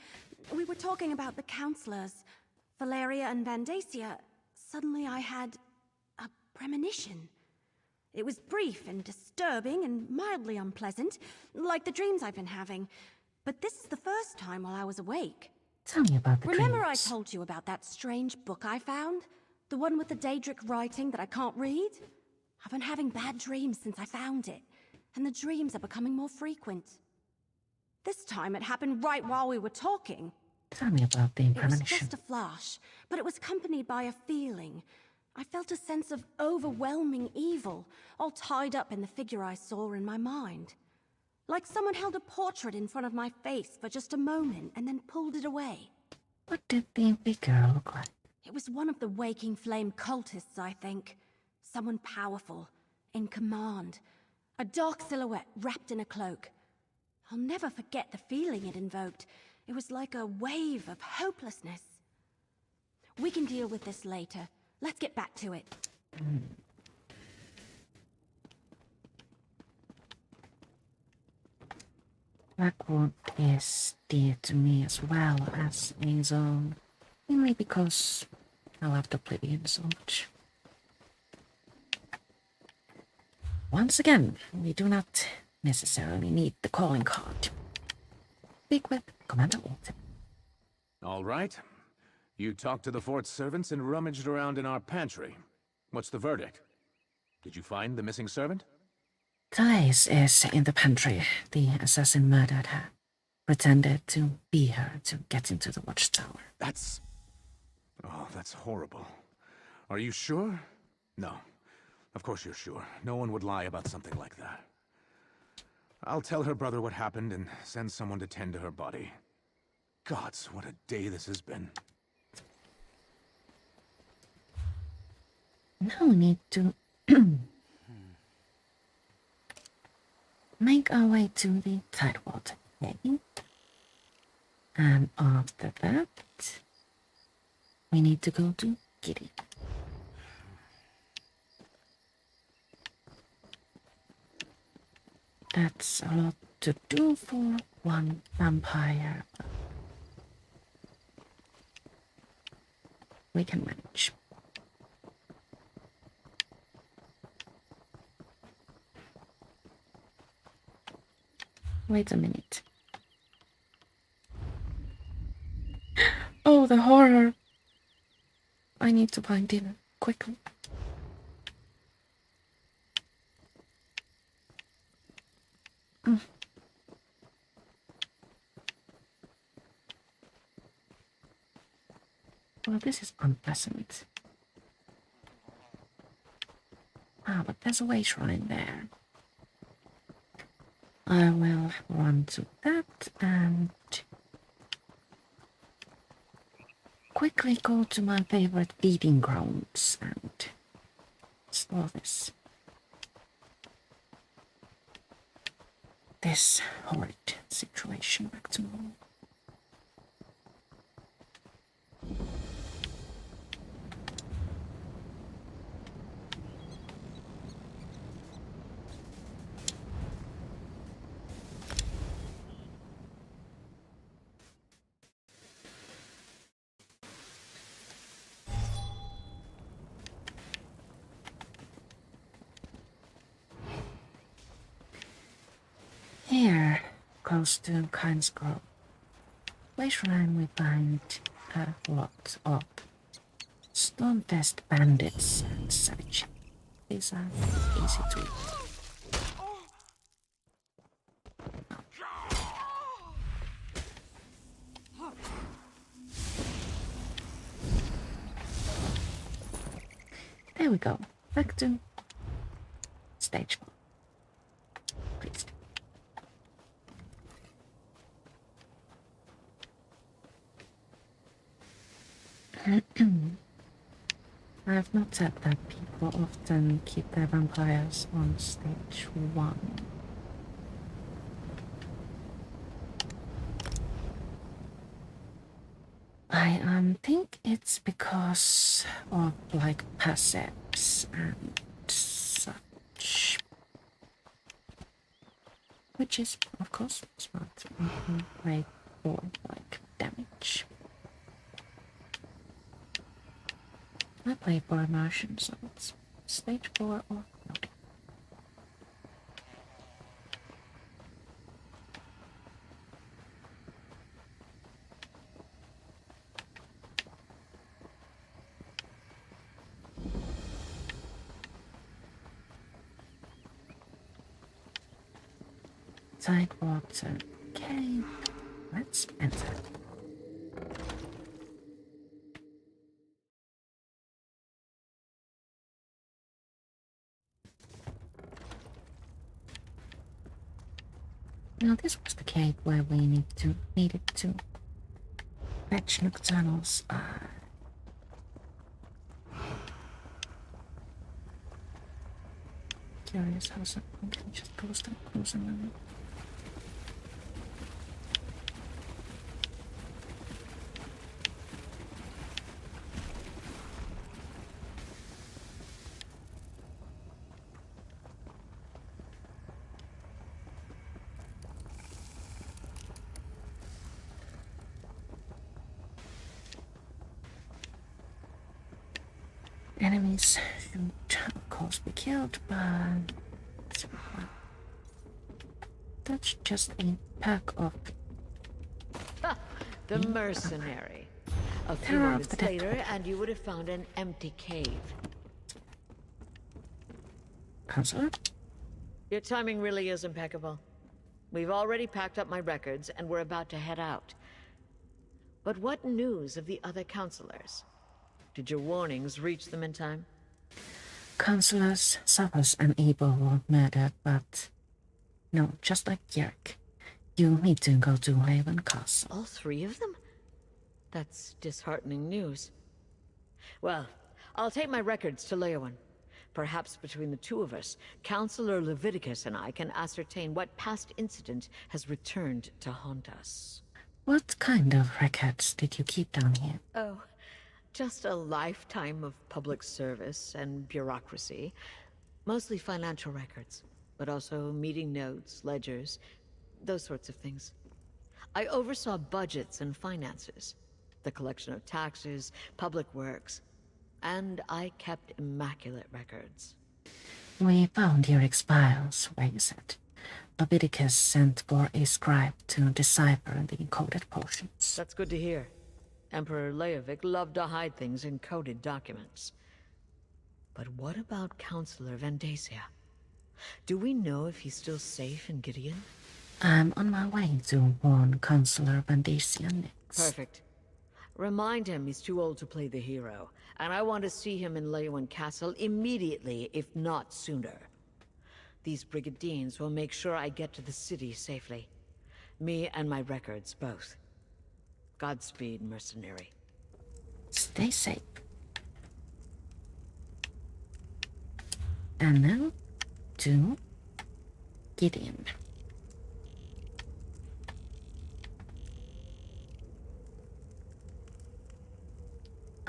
We were talking about the councillors. Valeria and Bandacia. Suddenly I had a premonition. It was brief and disturbing and mildly unpleasant, like the dreams I've been having. But this is the first time while I was awake. Tell me about the Remember dreams. I told you about that strange book I found? The one with the Daedric writing that I can't read? I've been having bad dreams since I found it, and the dreams are becoming more frequent. This time it happened right while we were talking. Tell me about the It was premonition. just a flash, but it was accompanied by a feeling. I felt a sense of overwhelming evil, all tied up in the figure I saw in my mind. Like someone held a portrait in front of my face for just a moment and then pulled it away. What did the figure look like? It was one of the Waking Flame cultists, I think. Someone powerful, in command. A dark silhouette wrapped in a cloak. I'll never forget the feeling it invoked. It was like a wave of hopelessness. We can deal with this later. Let's get back to it. Blackwood is dear to me as well as ESO, mainly because I loved Oblivion so much. Once again, we do not necessarily need the calling card. Speak with Commander Orton. All right. You talked to the fort's servants and rummaged around in our pantry. What's the verdict? Did you find the missing servant? Therese is in the pantry. The assassin murdered her. Pretended to be her to get into the watchtower. That's... Oh, that's horrible. Are you sure? No. Of course you're sure. No one would lie about something like that. I'll tell her brother what happened and send someone to tend to her body. Gods, what a day this has been. Now we need to make our way to the Tidewater Cave. And after that, we need to go to Gideon. That's a lot to do for one vampire. We can manage. Wait a minute. Oh, the horror! I need to find dinner quickly. Well, this is unpleasant. Ah, but there's a way shrine there. I will run to that and quickly go to my favorite feeding grounds and explore this horrid situation back to normal. Here, close to Kind's Grove, where shrine we find a lot of storm-fest bandits and such. these are easy to eat. There we go. Back to stage 4. Please. I have not said that people often keep their vampires on stage 1. I think it's because of like passives and such. Which is, of course, smart. You can play for like damage. I play for immersion, so it's stage 4 or not. Tidewater cave. Let's enter. Now this was the cave where we needed to fetch nocturnals. Curious how someone can just post up closing them. Enemies should, of course, be killed, but that's just a pack of The mercenary. A few moments later, and you would have found an empty cave. Counselor? Your timing really is impeccable. We've already packed up my records, and we're about to head out. But what news of the other counselors? Did your warnings reach them in time? Counselors Savas and Abel were murdered, but no, just like Yerk. You need to go to Haven Castle. All 3 of them? That's disheartening news. Well, I'll take my records to Leowen. Perhaps between the 2 of us, Counselor Leviticus and I can ascertain what past incident has returned to haunt us. What kind of records did you keep down here? Oh, just a lifetime of public service and bureaucracy. Mostly financial records, but also meeting notes, ledgers, those sorts of things. I oversaw budgets and finances, the collection of taxes, public works, and I kept immaculate records. We found Yerik's files, where you said Leviticus sent for a scribe to decipher the encoded portions. That's good to hear. Emperor Leovic loved to hide things in coded documents. But what about Counselor Vandacia? Do we know if he's still safe in Gideon? I'm on my way to warn Counselor Vandacia next. Perfect. Remind him he's too old to play the hero, and I want to see him in Leowen Castle immediately, if not sooner. These brigadines will make sure I get to the city safely. Me and my records, both. Godspeed, mercenary. Stay safe. And now to Gideon.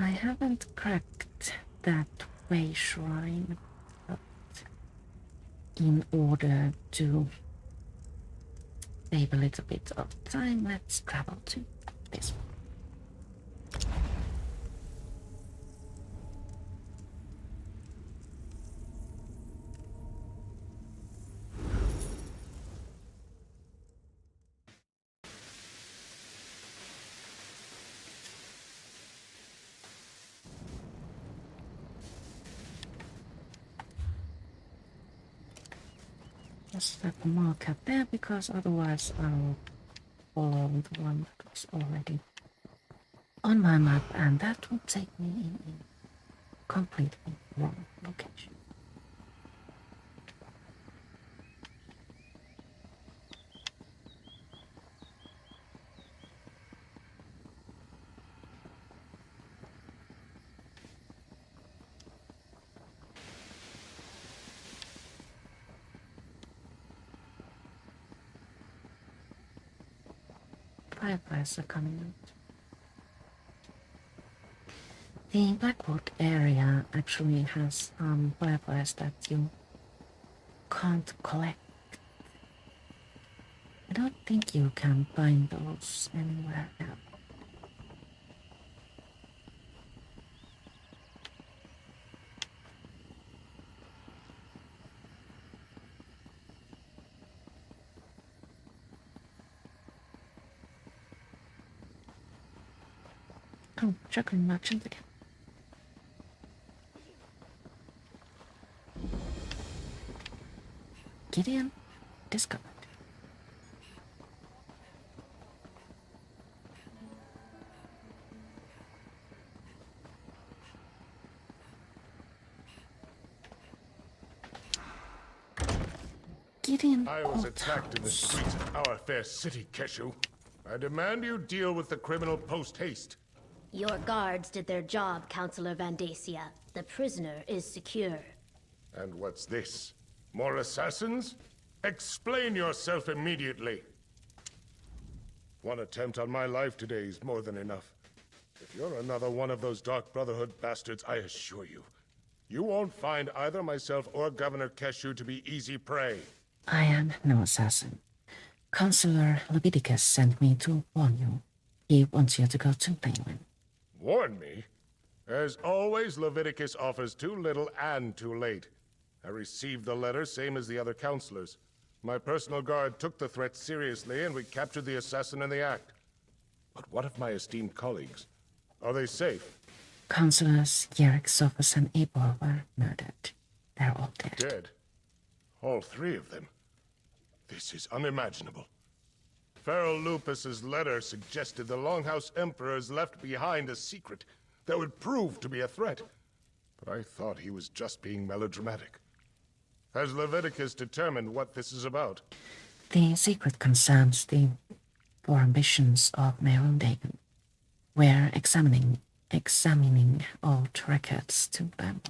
I haven't cracked that way shrine, but in order to save a little bit of time, let's travel to this one. Just have a marker there because otherwise I'll follow the one that was already on my map, and that would take me in a completely wrong location. Fireflies are coming out. The Blackwood area actually has fireflies that you can't collect. I don't think you can find those anywhere else. Oh, Chuckling Merchant again. Gideon discovered. Gideon I was attacked in the streets of our fair city, Keshu. I demand you deal with the criminal post-haste. Your guards did their job, Counselor Vandacia. The prisoner is secure. And what's this? More assassins? Explain yourself immediately. One attempt on my life today is more than enough. If you're another one of those Dark Brotherhood bastards, I assure you, you won't find either myself or Governor Keshu to be easy prey. I am no assassin. Counselor Leviticus sent me to warn you. He wants you to go to Penguin. Warn me? As always, Leviticus offers too little and too late. I received the letter, same as the other counselors. My personal guard took the threat seriously, and we captured the assassin in the act. But what of my esteemed colleagues? Are they safe? Counselors Yerrick, Sophus, and Abel were murdered. They're all dead. Dead? All three of them? This is unimaginable. Feral Lupus's letter suggested the Longhouse Emperors left behind a secret that would prove to be a threat. But I thought he was just being melodramatic. Has Leviticus determined what this is about? The secret concerns the four ambitions of Mayor Dagon. We're examining old records to them.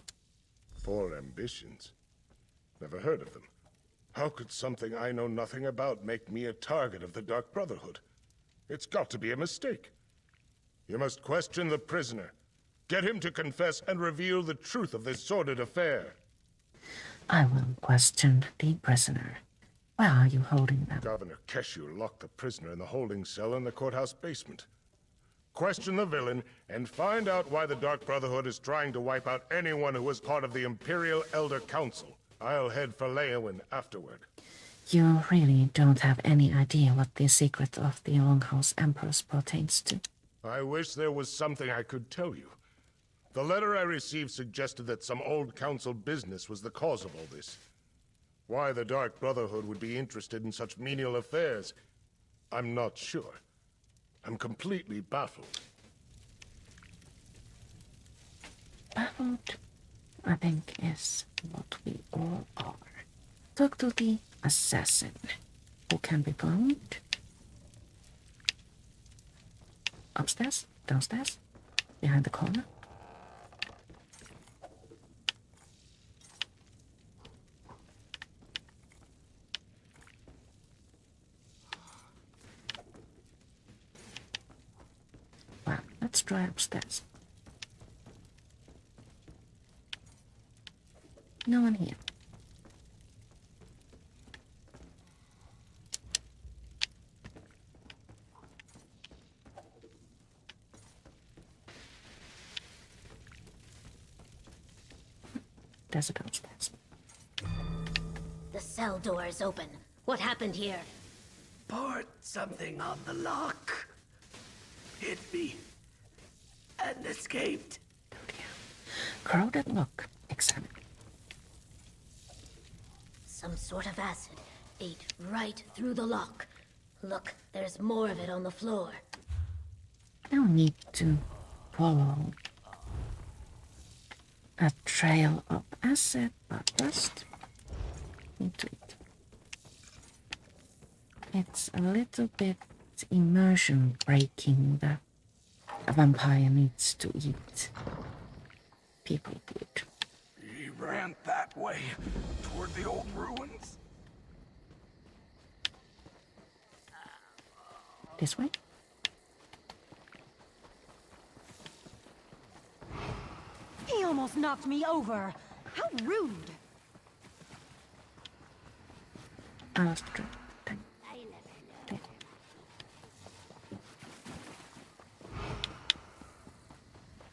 4 ambitions? Never heard of them. How could something I know nothing about make me a target of the Dark Brotherhood? It's got to be a mistake. You must question the prisoner. Get him to confess and reveal the truth of this sordid affair. I will question the prisoner. Where are you holding them? Governor Keshu locked the prisoner in the holding cell in the courthouse basement. Question the villain and find out why the Dark Brotherhood is trying to wipe out anyone who was part of the Imperial Elder Council. I'll head for Leowin afterward. You really don't have any idea what the secret of the Longhouse Emperors pertains to. I wish there was something I could tell you. The letter I received suggested that some old council business was the cause of all this. Why the Dark Brotherhood would be interested in such menial affairs, I'm not sure. I'm completely baffled. Baffled, I think, is what we all are. Talk to the assassin, who can be found upstairs, downstairs, behind the corner. Well, let's try upstairs. No one here. There's a downstairs. The cell door is open. What happened here? Poured something on the lock. Hit me. And escaped. Corroded lock. Examine. Some sort of acid. ate right through the lock. Look, there's more of it on the floor. Now we need to follow a trail of acid, but first into it. It's a little bit immersion breaking that a vampire needs to eat people food. He ran that way, toward the old ruins. This way? He almost knocked me over. How rude. Alistair.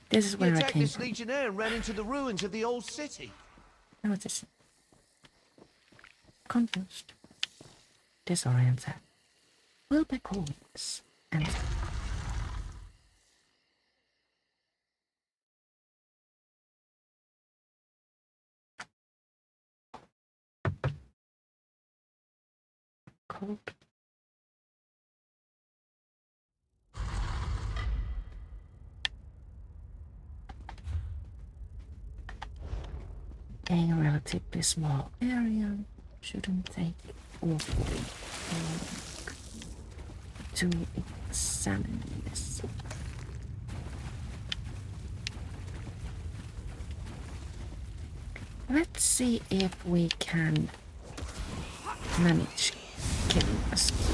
This is where I attacked came this from. legionnaire and ran into the ruins of the old city. Now it is confused, disoriented, will be coins and cold. A relatively small area shouldn't take awfully long to examine this. Let's see if we can manage killing a skewer.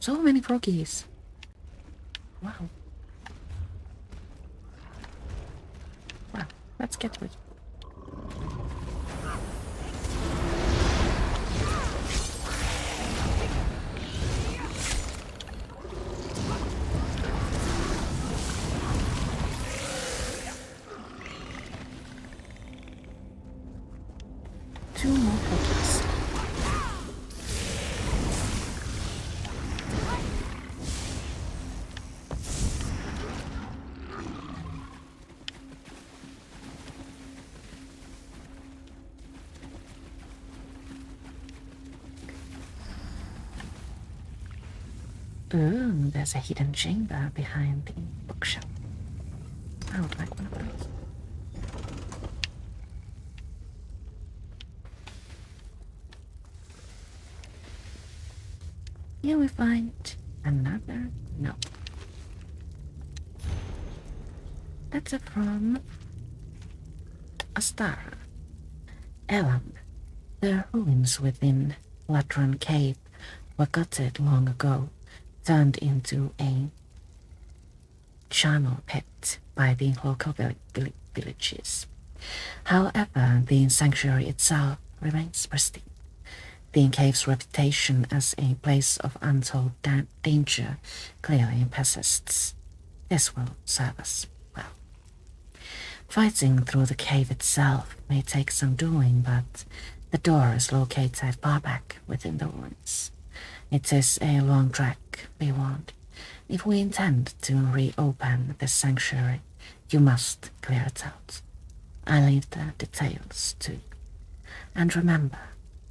So many froggies. Wow. Wow, let's get rid. Two more froggies. Ooh, there's a hidden chamber behind the bookshelf. I would like one of those. Here we find another note. Letter from a star. Elam, the ruins within Latran Cave were gutted long ago, turned into a charnel pit by the local villages. However, the sanctuary itself remains pristine. The cave's reputation as a place of untold danger clearly persists. This will serve us well. Fighting through the cave itself may take some doing, but the door is located far back within the ruins. It is a long trek, be warned. If we intend to reopen this sanctuary, you must clear it out. I leave the details to you. And remember,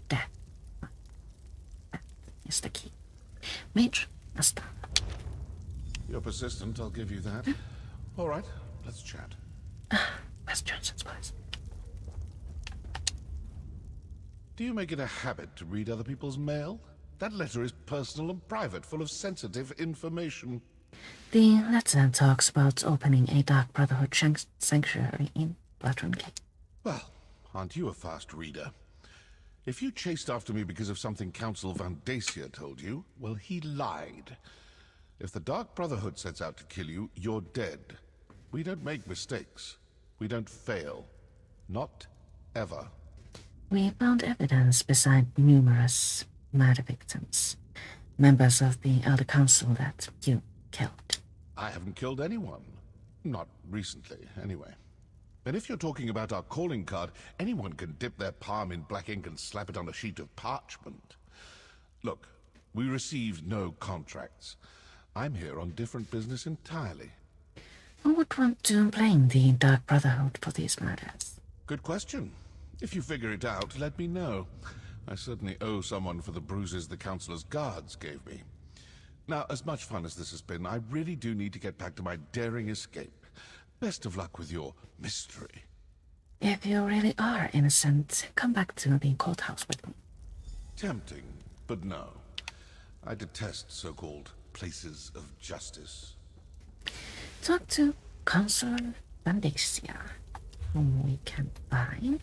death is the key. Mage, a star. You're persistent, I'll give you that. All right, let's chat. Wes Johnson's voice. Do you make it a habit to read other people's mail? That letter is personal and private, full of sensitive information. The letter talks about opening a Dark Brotherhood sanctuary in Latran Cave. Well, aren't you a fast reader? If you chased after me because of something Council Van Dacia told you, well, he lied. If the Dark Brotherhood sets out to kill you, you're dead. We don't make mistakes. We don't fail. Not ever. We found evidence beside numerous murder victims, members of the Elder Council that you killed. I haven't killed anyone. Not recently, anyway. And if you're talking about our calling card, anyone can dip their palm in black ink and slap it on a sheet of parchment. Look, We received no contracts. I'm here on different business entirely. Who would want to blame the Dark Brotherhood for these murders? Good question. If you figure it out, let me know. I certainly owe someone for the bruises the Councilor's guards gave me. Now, as much fun as this has been, I really do need to get back to my daring escape. Best of luck with your mystery. If you really are innocent, come back to the courthouse with me. Tempting, but no. I detest so-called places of justice. Talk to Counselor Vandacia, whom we can find.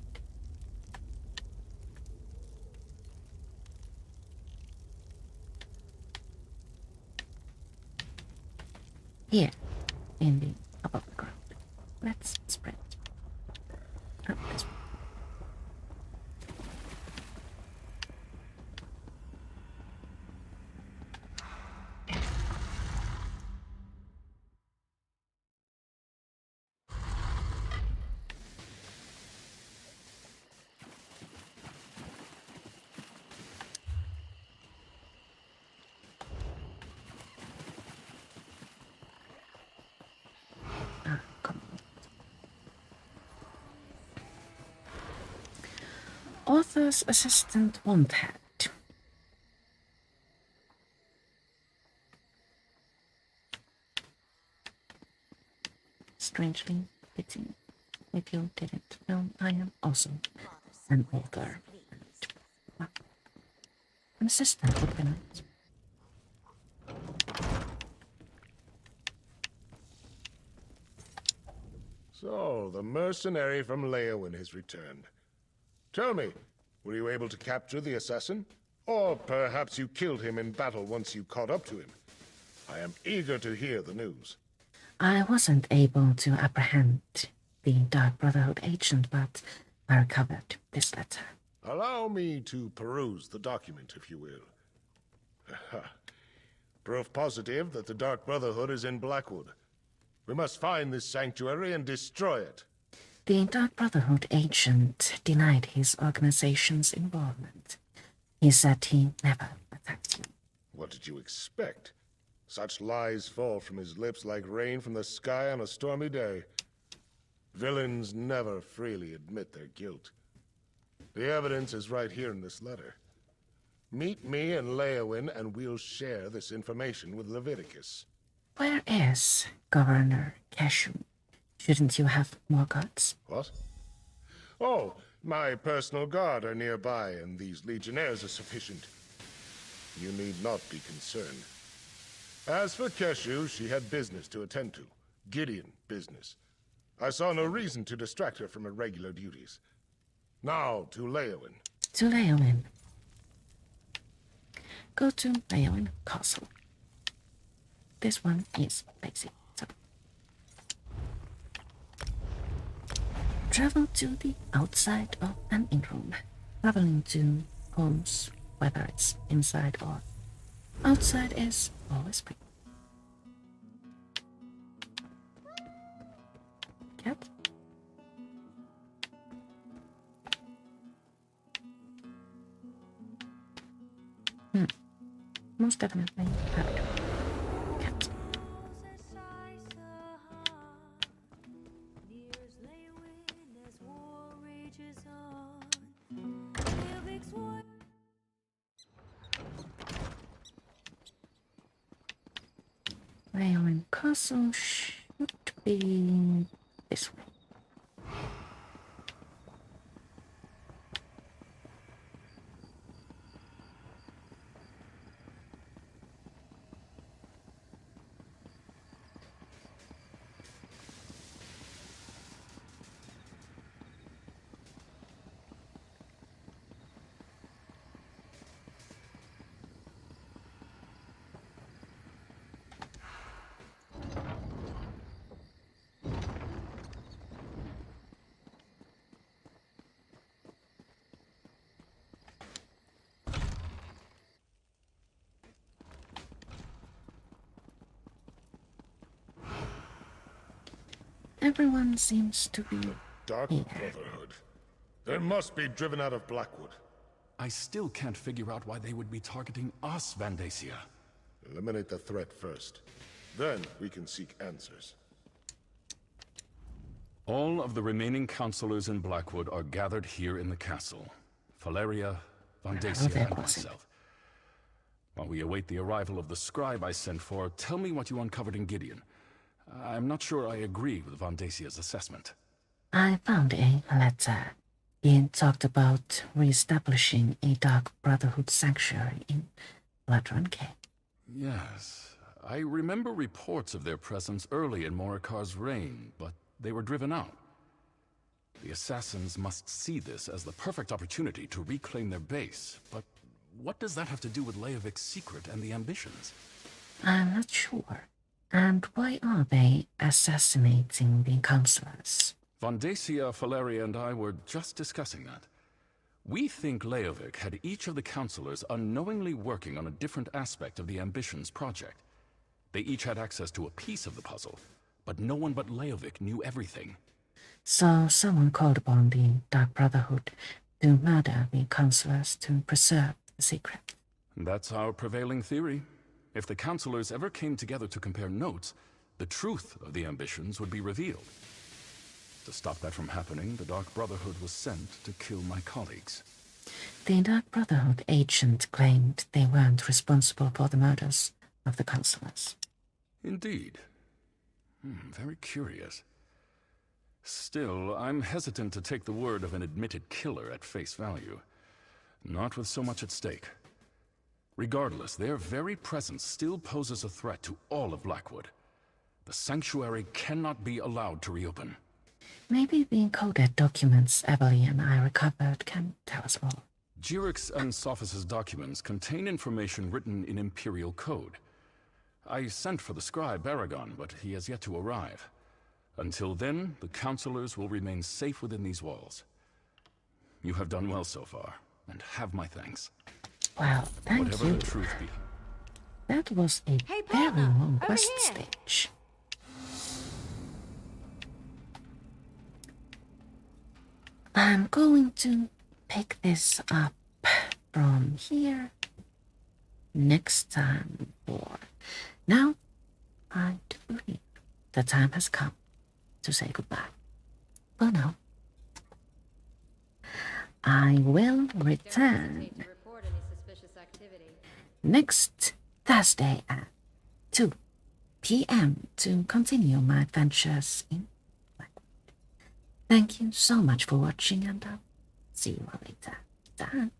Here, in the above ground. Let's spread. Oh, this one. Author's assistant wanted. Strangely fitting. If you didn't know, I am also an author. An assistant would be nice. So, the mercenary from Leowin has returned. Tell me, were you able to capture the assassin? Or perhaps you killed him in battle once you caught up to him? I am eager to hear the news. I wasn't able to apprehend the Dark Brotherhood agent, but I recovered this letter. Allow me to peruse the document, if you will. Proof positive that the Dark Brotherhood is in Blackwood. We must find this sanctuary and destroy it. The Dark Brotherhood agent denied his organization's involvement. He said he never attacked you. What did you expect? Such lies fall from his lips like rain from the sky on a stormy day. Villains never freely admit their guilt. The evidence is right here in this letter. Meet me in Leowin and we'll share this information with Leviticus. Where is Governor Cashew? Shouldn't you have more guards? What? Oh, my personal guard are nearby, and these legionnaires are sufficient. You need not be concerned. As for Keshu, she had business to attend to. Gideon business. I saw no reason to distract her from her regular duties. Now, to Leowin. To Leowin. Go to Leowin Castle. This one is basic. So. Travel to the outside of an in-room. Traveling to homes, whether it's inside or outside, is always free. Cat? Most definitely cat. Cat. Leowin Castle should be this way. Everyone seems to be Dark here. Brotherhood. They must be driven out of Blackwood. I still can't figure out why they would be targeting us, Vandacia. Eliminate the threat first. Then we can seek answers. All of the remaining counselors in Blackwood are gathered here in the castle. Valeria, Vandacia, and myself. While we await the arrival of the scribe I sent for, tell me what you uncovered in Gideon. I'm not sure I agree with Vandacia's assessment. I found a letter. It talked about re-establishing a Dark Brotherhood sanctuary in Blood Cave. Yes, I remember reports of their presence early in Morikar's reign, but they were driven out. The assassins must see this as the perfect opportunity to reclaim their base, but what does that have to do with Leovic's secret and the ambitions? I'm not sure. And why are they assassinating the counselors? Vandacia, Valeria, and I were just discussing that. We think Leovic had each of the counselors unknowingly working on a different aspect of the Ambitions project. They each had access to a piece of the puzzle, but no one but Leovic knew everything. So someone called upon the Dark Brotherhood to murder the counselors to preserve the secret. That's our prevailing theory. If the counselors ever came together to compare notes, the truth of the Ambitions would be revealed. To stop that from happening, the Dark Brotherhood was sent to kill my colleagues. The Dark Brotherhood agent claimed they weren't responsible for the murders of the counselors. Indeed. Very curious. Still, I'm hesitant to take the word of an admitted killer at face value. Not with so much at stake. Regardless, their very presence still poses a threat to all of Blackwood. The sanctuary cannot be allowed to reopen. Maybe the encoded documents Emily and I recovered can tell us more. Jyrix and Sophis' documents contain information written in Imperial code. I sent for the scribe Aragon, but he has yet to arrive. Until then, the counselors will remain safe within these walls. You have done well so far, and have my thanks. Well, thank Whatever you. the truth be. That was a very long quest stage. I'm going to pick this up from here next time. For now, I do believe the time has come to say goodbye. For now, I will return next Thursday at 2 p.m. to continue my adventures in Blackwood. Thank you so much for watching, and I'll see you all later. Bye.